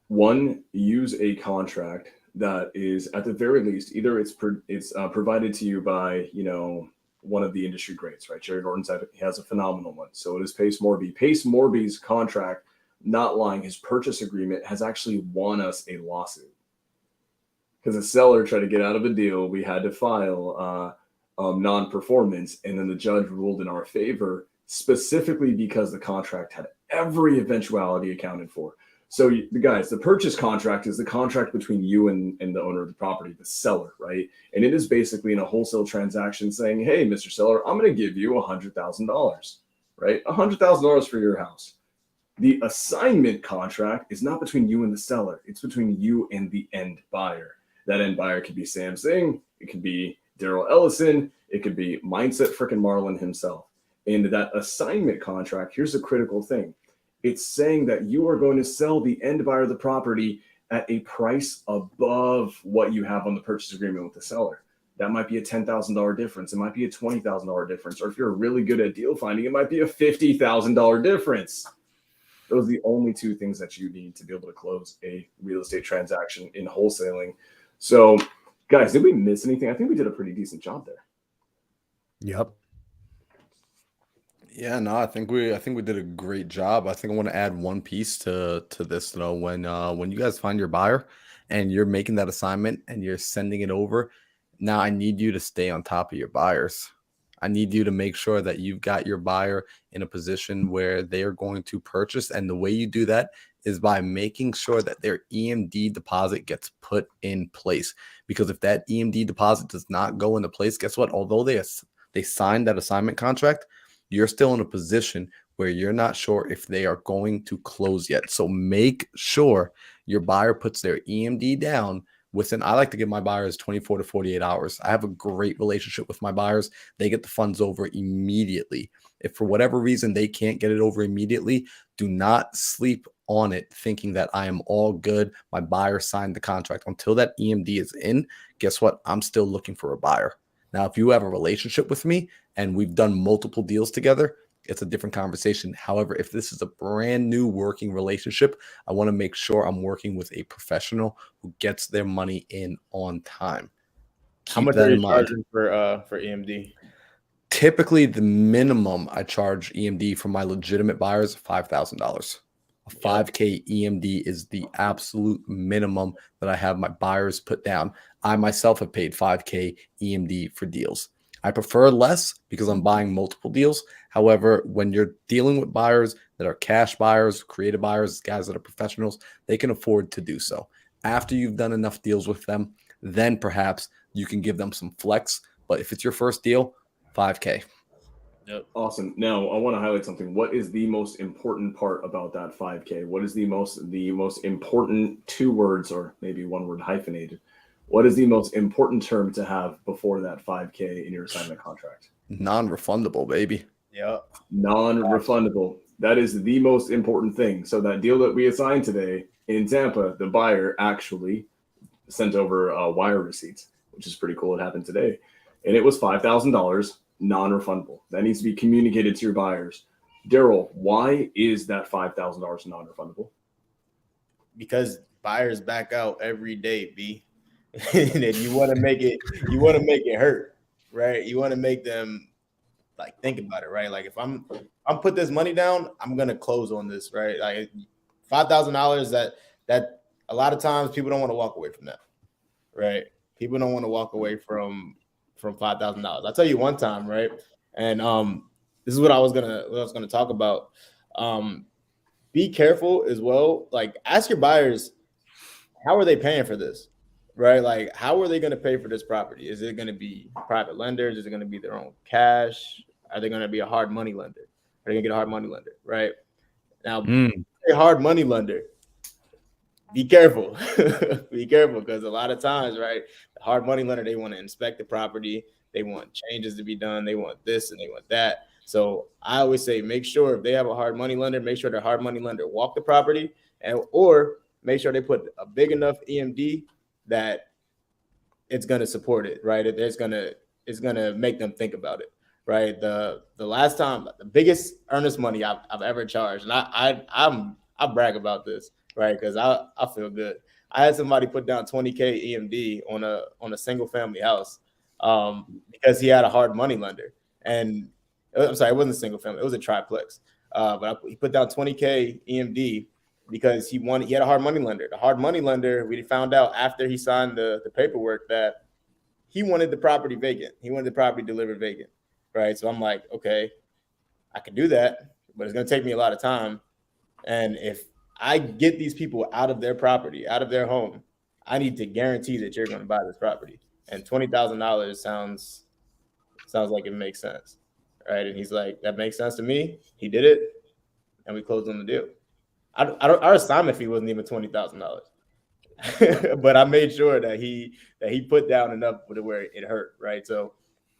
one, use a contract that is at the very least either it's provided to you by one of the industry greats, right? Jerry Norton has a phenomenal one. So it is Pace Morby. Pace Morby's contract, not lying, his purchase agreement has actually won us a lawsuit because the seller tried to get out of a deal. We had to file non-performance, and then the judge ruled in our favor specifically because the contract had every eventuality accounted for. So the purchase contract is the contract between you and the owner of the property, the seller, right? And it is basically in a wholesale transaction saying, hey, Mr. Seller, I'm going to give you $100,000, right? $100,000 for your house. The assignment contract is not between you and the seller. It's between you and the end buyer. That end buyer could be Sam Singh. It could be Daryl Ellison. It could be Mindset frickin' Marlin himself. And that assignment contract, here's the critical thing. It's saying that you are going to sell the end buyer of the property at a price above what you have on the purchase agreement with the seller. That might be a $10,000 difference. It might be a $20,000 difference. Or if you're really good at deal finding, it might be a $50,000 difference. Those are the only two things that you need to be able to close a real estate transaction in wholesaling. So, guys, did we miss anything? I think we did a pretty decent job there. Yep. Yeah, no, I think we did a great job. I think I want to add one piece to this though. When you guys find your buyer and you're making that assignment and you're sending it over, now I need you to stay on top of your buyers. I need you to make sure that you've got your buyer in a position where they are going to purchase. And the way you do that is by making sure that their EMD deposit gets put in place. Because if that EMD deposit does not go into place, guess what? Although they signed that assignment contract, you're still in a position where you're not sure if they are going to close yet. So make sure your buyer puts their EMD down within, I like to give my buyers 24 to 48 hours. I have a great relationship with my buyers. They get the funds over immediately. If for whatever reason they can't get it over immediately, do not sleep on it thinking that I am all good. My buyer signed the contract. Until that EMD is in, guess what? I'm still looking for a buyer. Now, if you have a relationship with me and we've done multiple deals together, it's a different conversation. However, if this is a brand new working relationship, I want to make sure I'm working with a professional who gets their money in on time. How much are you charging for EMD? Typically, the minimum I charge EMD for my legitimate buyers is $5,000. A 5K EMD is the absolute minimum that I have my buyers put down. I myself have paid 5K EMD for deals. I prefer less because I'm buying multiple deals. However, when you're dealing with buyers that are cash buyers, creative buyers, guys that are professionals, they can afford to do so. After you've done enough deals with them, then perhaps you can give them some flex. But if it's your first deal, 5K. Yep. Awesome. Now, I want to highlight something. What is the most important part about that 5K? What is the most important 2 words, or maybe 1 word hyphenated? What is the most important term to have before that 5K in your assignment contract? Non-refundable, baby. Yeah. Non-refundable. That is the most important thing. So that deal that we assigned today in Tampa, the buyer actually sent over wire receipts, which is pretty cool. It happened today. And it was $5,000. non-refundable. That needs to be communicated to your buyers. Daryl, why is that $5,000 non-refundable? Because buyers back out every day, B. And you want to make it hurt, right? You want to make them like think about it, right? Like if I'm put this money down, I'm gonna close on this, right? Like $5,000 that a lot of times people don't want to walk away from that, right? People don't want to walk away from $5,000. I'll tell you one time, right? And this is what I was gonna talk about. Be careful as well. Like ask your buyers, how are they paying for this? Right? Like, how are they going to pay for this property? Is it going to be private lenders? Is it going to be their own cash? Are they going to be a hard money lender? Are they going to get a hard money lender? Right? Now, a hard money lender, be careful. Be careful, because a lot of times, right, the hard money lender, they want to inspect the property. They want changes to be done. They want this and they want that. So I always say, make sure if they have a hard money lender, make sure their hard money lender walk the property, or make sure they put a big enough EMD that it's going to support it, right? It's going to make them think about it, right? The last time, the biggest earnest money I've ever charged, and I brag about this, right? Because I feel good. I had somebody put down $20K EMD on a single family house because he had a hard money lender, and I'm sorry, it wasn't a single family, it was a triplex, but he put down $20K EMD. Because he had a hard money lender. The hard money lender, we found out after he signed the paperwork that he wanted the property vacant. He wanted the property delivered vacant, right? So I'm like, okay, I can do that, but it's going to take me a lot of time. And if I get these people out of their property, out of their home, I need to guarantee that you're going to buy this property. And $20,000 sounds like it makes sense, right? And he's like, that makes sense to me. He did it, and we closed on the deal. Our assignment fee wasn't even $20,000, but I made sure that he put down enough to where it hurt, right? So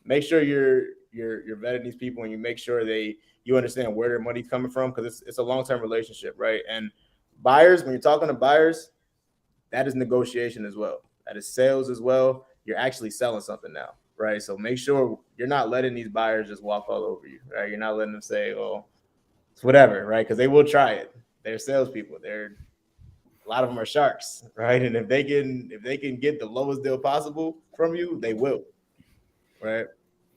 make sure you're vetting these people, and you make sure you understand where their money's coming from, because it's a long-term relationship, right? And buyers, when you're talking to buyers, that is negotiation as well. That is sales as well. You're actually selling something now, right? So make sure you're not letting these buyers just walk all over you, right? You're not letting them say, "Oh, it's whatever," right? Because they will try it. They're salespeople. A lot of them are sharks, right? And if they can get the lowest deal possible from you, they will, right?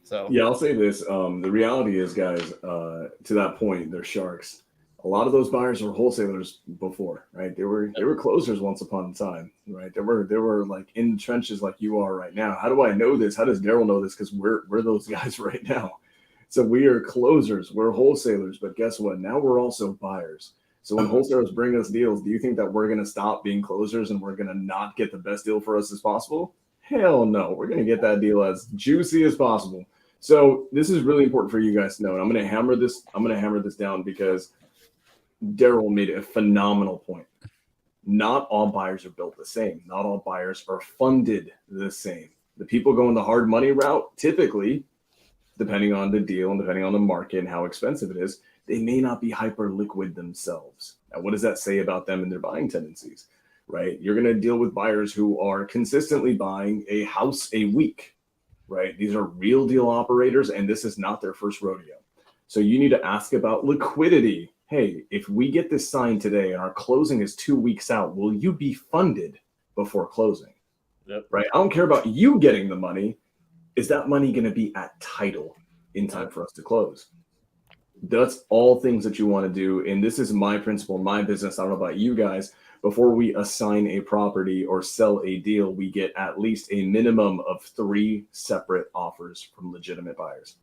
So yeah, I'll say this. The reality is, guys, to that point, they're sharks. A lot of those buyers were wholesalers before, right? They were closers once upon a time, right? They were like in the trenches like you are right now. How do I know this? How does Daryl know this? Because we're those guys right now. So we are closers, we're wholesalers, but guess what? Now we're also buyers. So when wholesalers bring us deals, do you think that we're going to stop being closers and we're going to not get the best deal for us as possible? Hell no. We're going to get that deal as juicy as possible. So this is really important for you guys to know. And I'm going to hammer this down because Daryl made a phenomenal point. Not all buyers are built the same. Not all buyers are funded the same. The people going the hard money route, typically, depending on the deal and depending on the market and how expensive it is, they may not be hyper liquid themselves. Now, what does that say about them and their buying tendencies, right? You're going to deal with buyers who are consistently buying a house a week, right? These are real deal operators, and this is not their first rodeo. So you need to ask about liquidity. Hey, if we get this signed today and our closing is 2 weeks out, will you be funded before closing? Yep. Right? I don't care about you getting the money. Is that money going to be at title in time for us to close? That's all things that you want to do. And this is my principle, my business. I don't know about you guys. Before we assign a property or sell a deal, we get at least a minimum of 3 separate offers from legitimate buyers.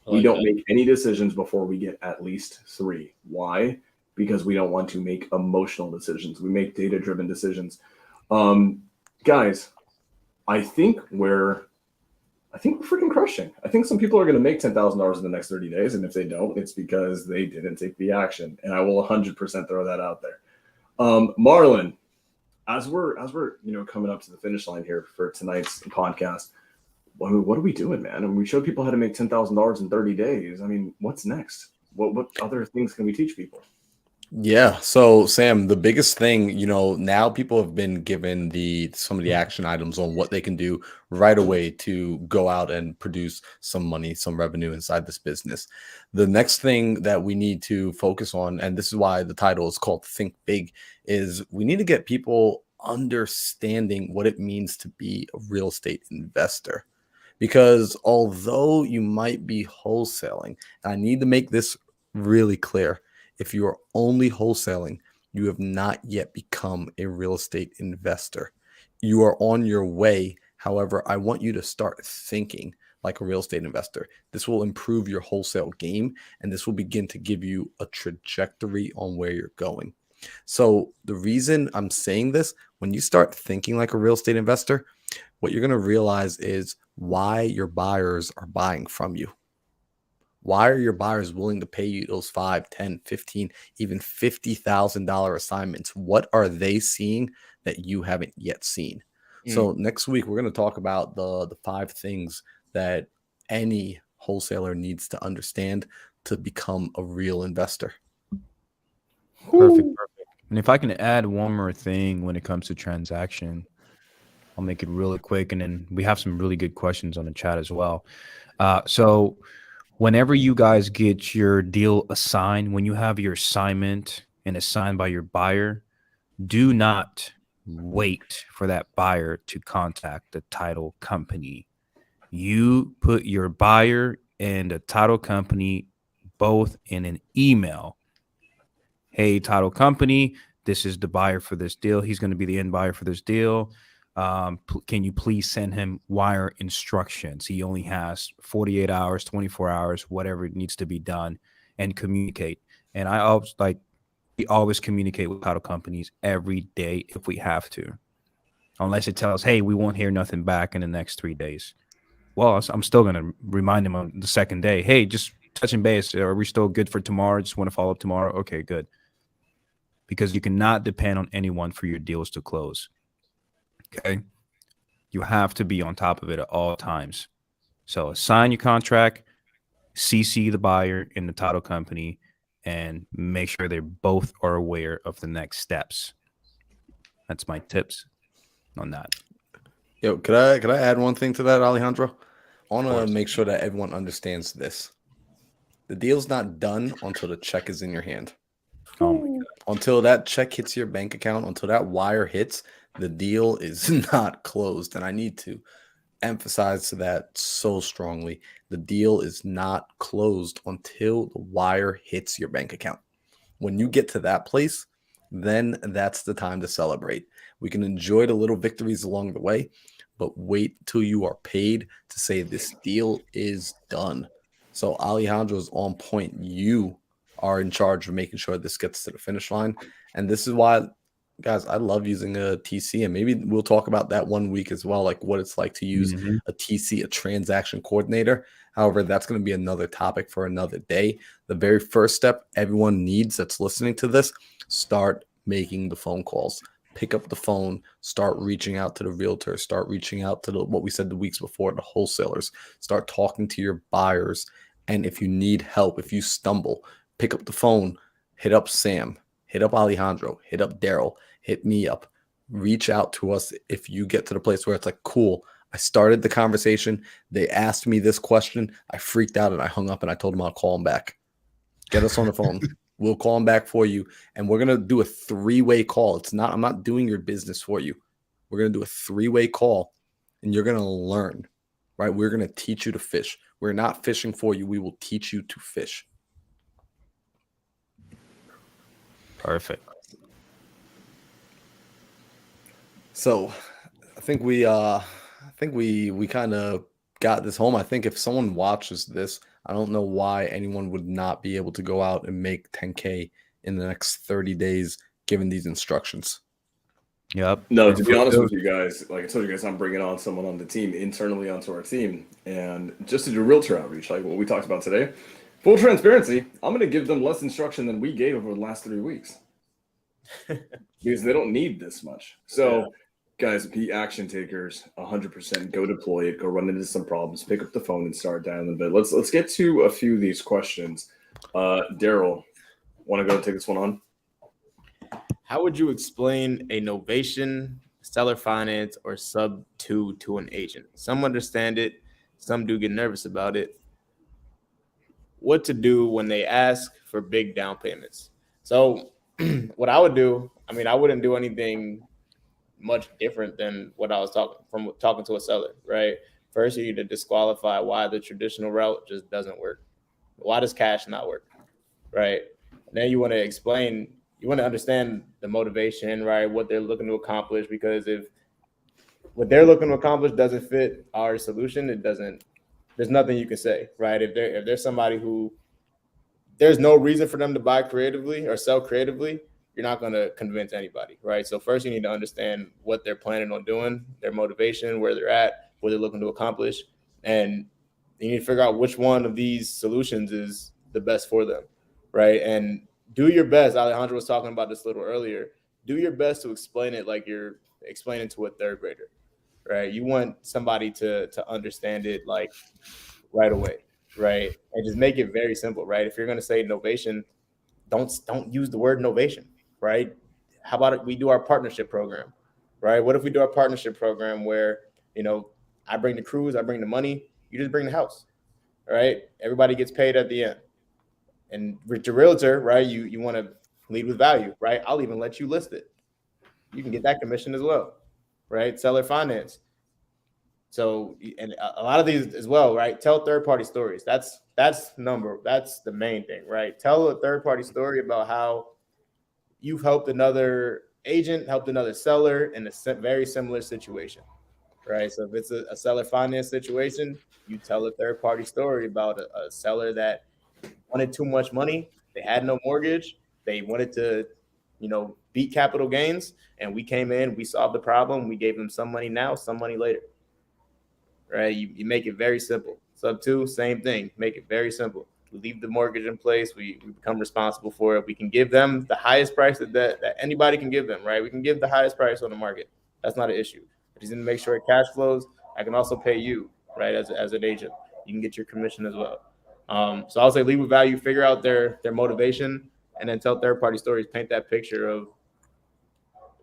We don't make any decisions before we get at least 3. Why? Because we don't want to make emotional decisions. We make data-driven decisions. Guys, I think we're freaking crushing. I think some people are going to make $10,000 in the next 30 days. And if they don't, it's because they didn't take the action. And I will 100% throw that out there. Marlon, as we're coming up to the finish line here for tonight's podcast, what are we doing, man? And we showed people how to make $10,000 in 30 days. I mean, what's next? What other things can we teach people? Yeah. So Sam, the biggest thing, now people have been given some of the action items on what they can do right away to go out and produce some money, some revenue inside this business. The next thing that we need to focus on, and this is why the title is called Think Big, is we need to get people understanding what it means to be a real estate investor. Because although you might be wholesaling, and I need to make this really clear, if you are only wholesaling, you have not yet become a real estate investor. You are on your way. However, I want you to start thinking like a real estate investor. This will improve your wholesale game, and this will begin to give you a trajectory on where you're going. So, the reason I'm saying this, when you start thinking like a real estate investor, what you're going to realize is why your buyers are buying from you. Why are your buyers willing to pay you those 5, 10, 15, even $50,000 assignments? What are they seeing that you haven't yet seen? So next week, we're going to talk about the 5 things that any wholesaler needs to understand to become a real investor. Perfect. And if I can add one more thing when it comes to transaction, I'll make it really quick. And then we have some really good questions on the chat as well. So whenever you guys get your deal assigned, when you have your assignment and assigned by your buyer, do not wait for that buyer to contact the title company. You put your buyer and the title company both in an email. Hey, title company, this is the buyer for this deal. He's going to be the end buyer for this deal. Can you please send him wire instructions? He only has 48 hours, 24 hours, whatever needs to be done, and communicate. And we always communicate with title companies every day if we have to, unless it tells, hey, we won't hear nothing back in the next 3 days. Well, I'm still going to remind him on the second day, hey, just touching base. Are we still good for tomorrow? Just want to follow up tomorrow. Okay, good. Because you cannot depend on anyone for your deals to close. Okay. You have to be on top of it at all times. So sign your contract, CC the buyer in the title company, and make sure they both are aware of the next steps. That's my tips on that. Yo, could I add one thing to that, Alejandro? I want to make sure that everyone understands this. The deal's not done until the check is in your hand. Oh my God. Until that check hits your bank account, until that wire hits, the deal is not closed. And I need to emphasize that so strongly. The deal is not closed until the wire hits your bank account. When you get to that place, then that's the time to celebrate. We can enjoy the little victories along the way, but wait till you are paid to say this deal is done. So Alejandro is on point. You are in charge of making sure this gets to the finish line. And this is why, guys, I love using a TC, and maybe we'll talk about that one week as well, like what it's like to use a TC, a transaction coordinator. However, that's going to be another topic for another day. The very first step everyone needs that's listening to this, start making the phone calls. Pick up the phone, start reaching out to the realtor, start reaching out to what we said the weeks before, the wholesalers, start talking to your buyers. And if you need help, if you stumble, pick up the phone, hit up Sam, hit up Alejandro, hit up Daryl, hit me up, reach out to us. If you get to the place where it's like, cool, I started the conversation, they asked me this question, I freaked out and I hung up and I told them I'll call them back. Get us on the phone. We'll call them back for you. And we're going to do a 3-way call. I'm not doing your business for you. We're going to do a 3-way call and you're going to learn, right? We're going to teach you to fish. We're not fishing for you. We will teach you to fish. Perfect. So I think we kind of got this home. I think if someone watches this, I don't know why anyone would not be able to go out and make 10K in the next 30 days given these instructions. Yep. No, to be honest with you guys, like I told you guys, I'm bringing on someone on the team, internally onto our team, and just to do realtor outreach, like what we talked about today. Full transparency, I'm going to give them less instruction than we gave over the last 3 weeks because they don't need this much. So, guys, be action takers, 100%. Go deploy it. Go run into some problems. Pick up the phone and start dialing a bit. Let's get to a few of these questions. Daryl, want to go and take this one on? how would you explain a novation, seller finance, or sub two to an agent? Some understand it, some do get nervous about it. What to do when they ask for big down payments? So, what I would do, I mean, I wouldn't do anything much different than what I was talking to a seller, right? First, you need to disqualify why the traditional route just doesn't work. Why does cash not work, right? And then you want to explain, you want to understand the motivation, right? What they're looking to accomplish, because if what they're looking to accomplish doesn't fit our solution, it doesn't. There's nothing you can say, right? If there's somebody who there's no reason for them to buy creatively or sell creatively, you're not going to convince anybody, right? So first you need to understand what they're planning on doing, their motivation, where they're at, what they're looking to accomplish. And you need to figure out which one of these solutions is the best for them, right? And do your best. Alejandro was talking about this a little earlier. Do your best to explain it like you're explaining to a third grader, right? You want somebody to understand it like right away, right? And just make it very simple, right? If you're going to say novation, don't use the word novation, right? How about it? We do our partnership program, right? What if we do our partnership program where, I bring the crews, I bring the money, you just bring the house, right? Everybody gets paid at the end. And with the realtor, right, you want to lead with value, right? I'll even let you list it. You can get that commission as well, right? Seller finance. So, and a lot of these as well, right? Tell third-party stories. That's the main thing, right? Tell a third-party story about how you've helped another agent, helped another seller in a very similar situation, right? So if it's a seller finance situation, you tell a third-party story about a seller that wanted too much money. They had no mortgage. They wanted to, beat capital gains. And we came in, we solved the problem. We gave them some money now, some money later, right? You make it very simple. Sub two, same thing. Make it very simple. We leave the mortgage in place. We become responsible for it. We can give them the highest price that anybody can give them, right? We can give the highest price on the market. That's not an issue. I just need to make sure it cash flows. I can also pay you, right, as an agent. You can get your commission as well. So I'll say lead with value, figure out their motivation, and then tell third-party stories. Paint that picture of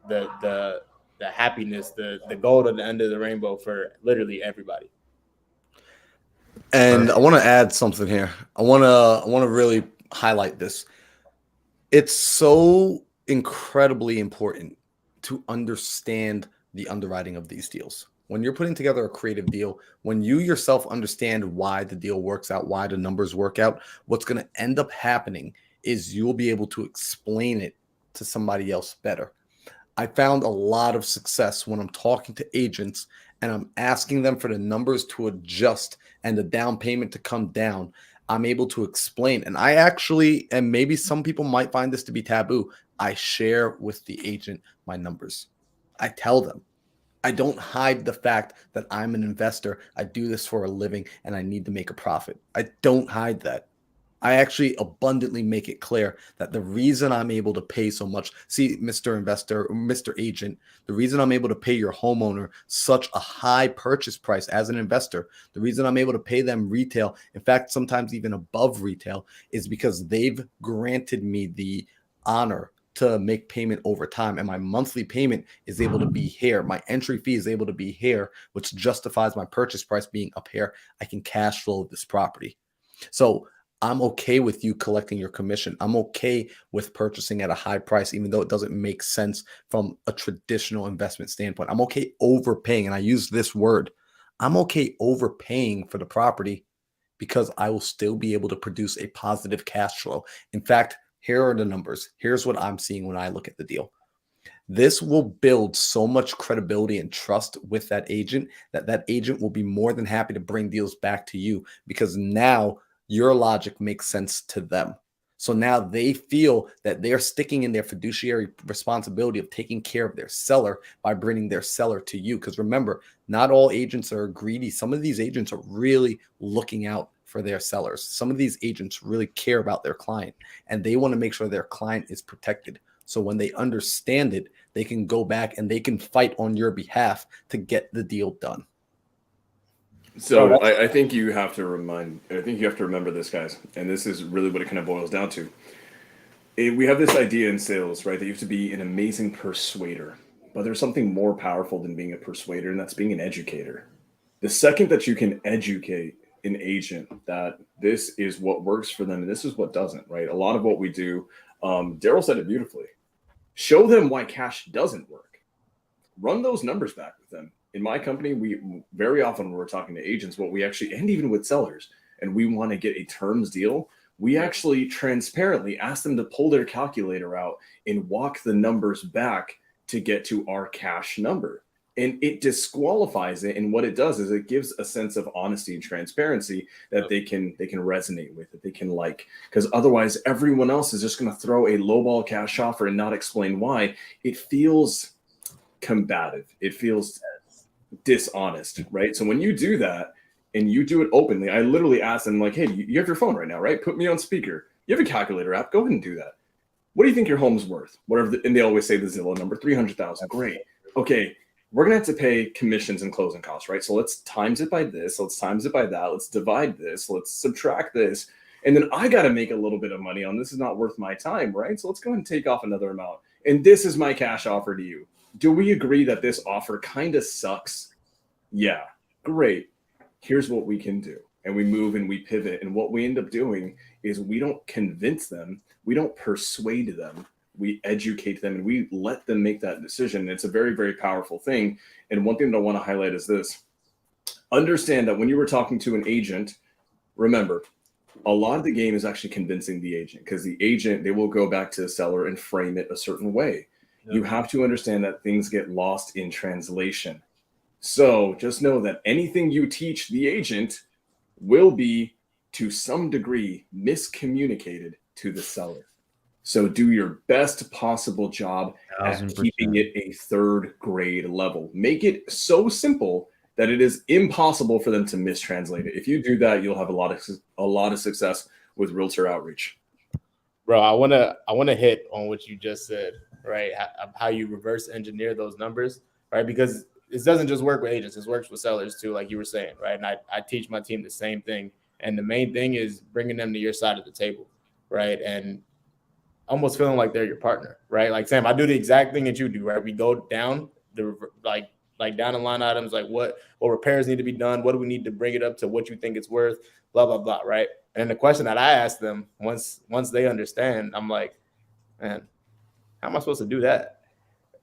the happiness, the gold at the end of the rainbow for literally everybody. And I want to add something here. I want to really highlight this. It's so incredibly important to understand the underwriting of these deals. When you're putting together a creative deal, when you yourself understand why the deal works out, why the numbers work out, what's going to end up happening is you'll be able to explain it to somebody else better. I found a lot of success when I'm talking to agents and I'm asking them for the numbers to adjust and the down payment to come down. I'm able to explain. And I actually, and maybe some people might find this to be taboo, I share with the agent my numbers. I tell them. I don't hide the fact that I'm an investor. I do this for a living and I need to make a profit. I don't hide that. I actually abundantly make it clear that the reason I'm able to pay so much, see, Mr. Investor, Mr. Agent, the reason I'm able to pay your homeowner such a high purchase price as an investor, the reason I'm able to pay them retail, in fact, sometimes even above retail, is because they've granted me the honor to make payment over time. And my monthly payment is able to be here. My entry fee is able to be here, which justifies my purchase price being up here. I can cash flow this property. So I'm okay with you collecting your commission. I'm okay with purchasing at a high price, even though it doesn't make sense from a traditional investment standpoint. I'm okay overpaying. And I use this word. I'm okay overpaying for the property because I will still be able to produce a positive cash flow. In fact, here are the numbers. Here's what I'm seeing when I look at the deal. This will build so much credibility and trust with that agent that agent will be more than happy to bring deals back to you because now your logic makes sense to them. So now they feel that they're sticking in their fiduciary responsibility of taking care of their seller by bringing their seller to you. Because remember, not all agents are greedy. Some of these agents are really looking out for their sellers. Some of these agents really care about their client and they want to make sure their client is protected. So when they understand it, they can go back and they can fight on your behalf to get the deal done. So I think you have to remember this, guys, and this is really what it kind of boils down to. We have this idea in sales, right, that you have to be an amazing persuader. But there's something more powerful than being a persuader, and that's being an educator. The second that you can educate an agent that this is what works for them and this is what doesn't, right? A lot of what we do, Daryl said it beautifully. Show them why cash doesn't work. Run those numbers back with them. In my company, we very often when we're talking to agents, what we actually, and even with sellers, and we want to get a terms deal, we actually transparently ask them to pull their calculator out and walk the numbers back to get to our cash number. And it disqualifies it. And what it does is it gives a sense of honesty and transparency that they can resonate with, that they can like. Because otherwise, everyone else is just going to throw a lowball cash offer and not explain why. It feels combative. It feels dishonest, right? So when you do that and you do it openly, I literally ask them like, hey, you have your phone right now, right? Put me on speaker. You have a calculator app. Go ahead and do that. What do you think your home's worth? Whatever. And they always say the Zillow number, 300,000. Great. Okay. We're going to have to pay commissions and closing costs, right? So let's times it by this. Let's times it by that. Let's divide this. Let's subtract this. And then I got to make a little bit of money on this. Is not worth my time, right? So let's go ahead and take off another amount. And this is my cash offer to you. Do we agree that this offer kind of sucks? Yeah, great. Here's what we can do. And we move and we pivot. And what we end up doing is we don't convince them. We don't persuade them. We educate them and we let them make that decision. It's a very, very powerful thing. And one thing that I want to highlight is this. Understand that when you were talking to an agent, remember, a lot of the game is actually convincing the agent because the agent, they will go back to the seller and frame it a certain way. Yeah. You have to understand that things get lost in translation. So just know that anything you teach the agent will be to some degree miscommunicated to the seller. So do your best possible job at keeping it a third grade level. Make it so simple that it is impossible for them to mistranslate it. If you do that, you'll have a lot of success with realtor outreach. Bro, I wanna hit on what you just said, right? How you reverse engineer those numbers, right? Because it doesn't just work with agents; it works with sellers too, like you were saying, right? And I teach my team the same thing. And the main thing is bringing them to your side of the table, right? And almost feeling like they're your partner, right? Like Sam, I do the exact thing that you do, right? We go down the like down the line items, like what repairs need to be done, what do we need to bring it up to what you think it's worth, blah blah blah, right? And the question that I ask them once they understand, I'm like, man, how am I supposed to do that,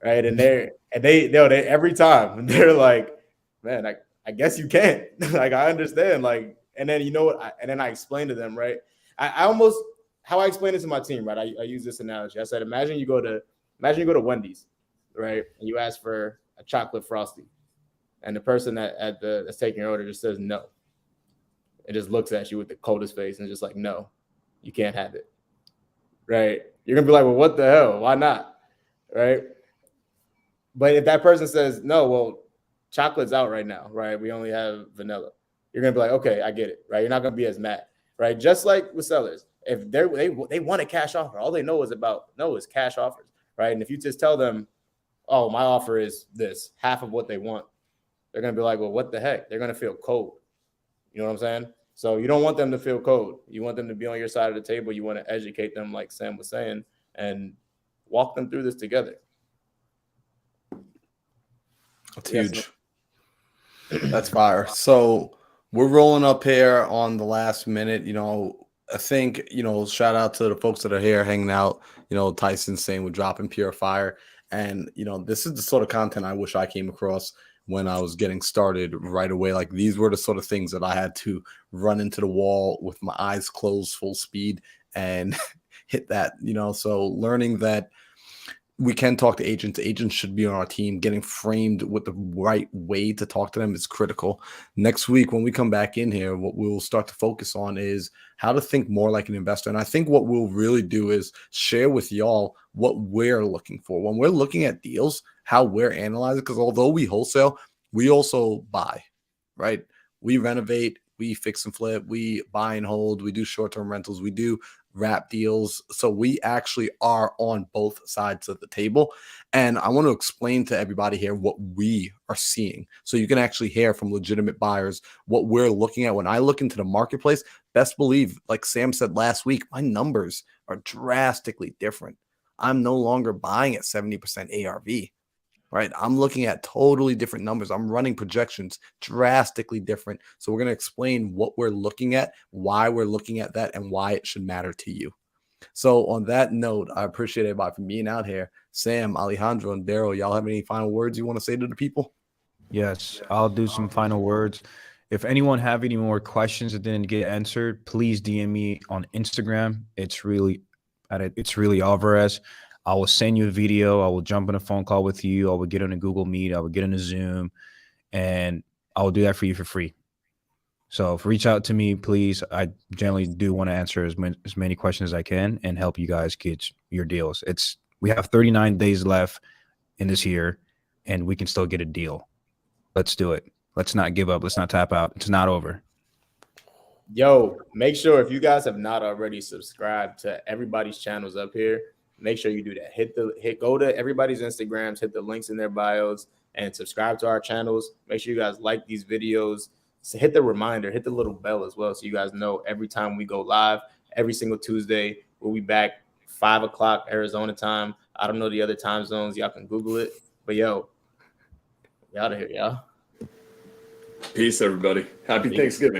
right? And they every time they're like, man, I guess you can't. Like I understand, like, and then you know what? And then I explain to them, right? I almost. How I explain it to my team, right? I use this analogy. I said, imagine you go to Wendy's, right? And you ask for a chocolate frosty, and the person that's taking your order just says no. It just looks at you with the coldest face and just like, no, you can't have it, right? You're gonna be like, well, what the hell? Why not, right? But if that person says no, well, chocolate's out right now, right? We only have vanilla. You're gonna be like, okay, I get it, right? You're not gonna be as mad, right? Just like with sellers. If they want a cash offer, all they know is cash offers, right? And if you just tell them, oh, my offer is this, half of what they want, they're going to be like, well, what the heck? They're going to feel cold. You know what I'm saying? So you don't want them to feel cold. You want them to be on your side of the table. You want to educate them, like Sam was saying, and walk them through this together. That's huge. That's fire. So we're rolling up here on the last minute, I think, shout out to the folks that are here hanging out, Tyson saying we're dropping pure fire. And, this is the sort of content I wish I came across when I was getting started right away. Like these were the sort of things that I had to run into the wall with my eyes closed full speed and hit that, so learning that we can talk to agents. Agents should be on our team. Getting framed with the right way to talk to them is critical. Next week, when we come back in here, what we'll start to focus on is how to think more like an investor. And I think what we'll really do is share with y'all what we're looking for. When we're looking at deals, how we're analyzing, because although we wholesale, we also buy, right? We renovate, we fix and flip, we buy and hold, we do short-term rentals, we do rap deals. So we actually are on both sides of the table. And I want to explain to everybody here what we are seeing. So you can actually hear from legitimate buyers what we're looking at. When I look into the marketplace, best believe, like Sam said last week, my numbers are drastically different. I'm no longer buying at 70% ARV. Right. I'm looking at totally different numbers. I'm running projections drastically different. So we're going to explain what we're looking at, why we're looking at that, and why it should matter to you. So on that note, I appreciate everybody for being out here. Sam, Alejandro, and Daryl, y'all have any final words you want to say to the people? Yes, I'll do some final words. If anyone have any more questions that didn't get answered, please DM me on Instagram. It's really Alvarez. I will send you a video. I will jump on a phone call with you. I will get on a Google Meet. I will get on a Zoom, and I will do that for you for free. So reach out to me, please. I generally do want to answer as many questions as I can and help you guys get your deals. We have 39 days left in this year, and we can still get a deal. Let's do it. Let's not give up. Let's not tap out. It's not over. Yo, make sure if you guys have not already subscribed to everybody's channels up here, make sure you do that. Go to everybody's Instagrams, hit the links in their bios, and subscribe to our channels. Make sure you guys like these videos. So hit the reminder, hit the little bell as well, so you guys know every time we go live, every single Tuesday. We'll be back 5 o'clock Arizona time. I don't know the other time zones. Y'all can Google it. But yo, we out of here, y'all. Peace, everybody. Happy Thanksgiving.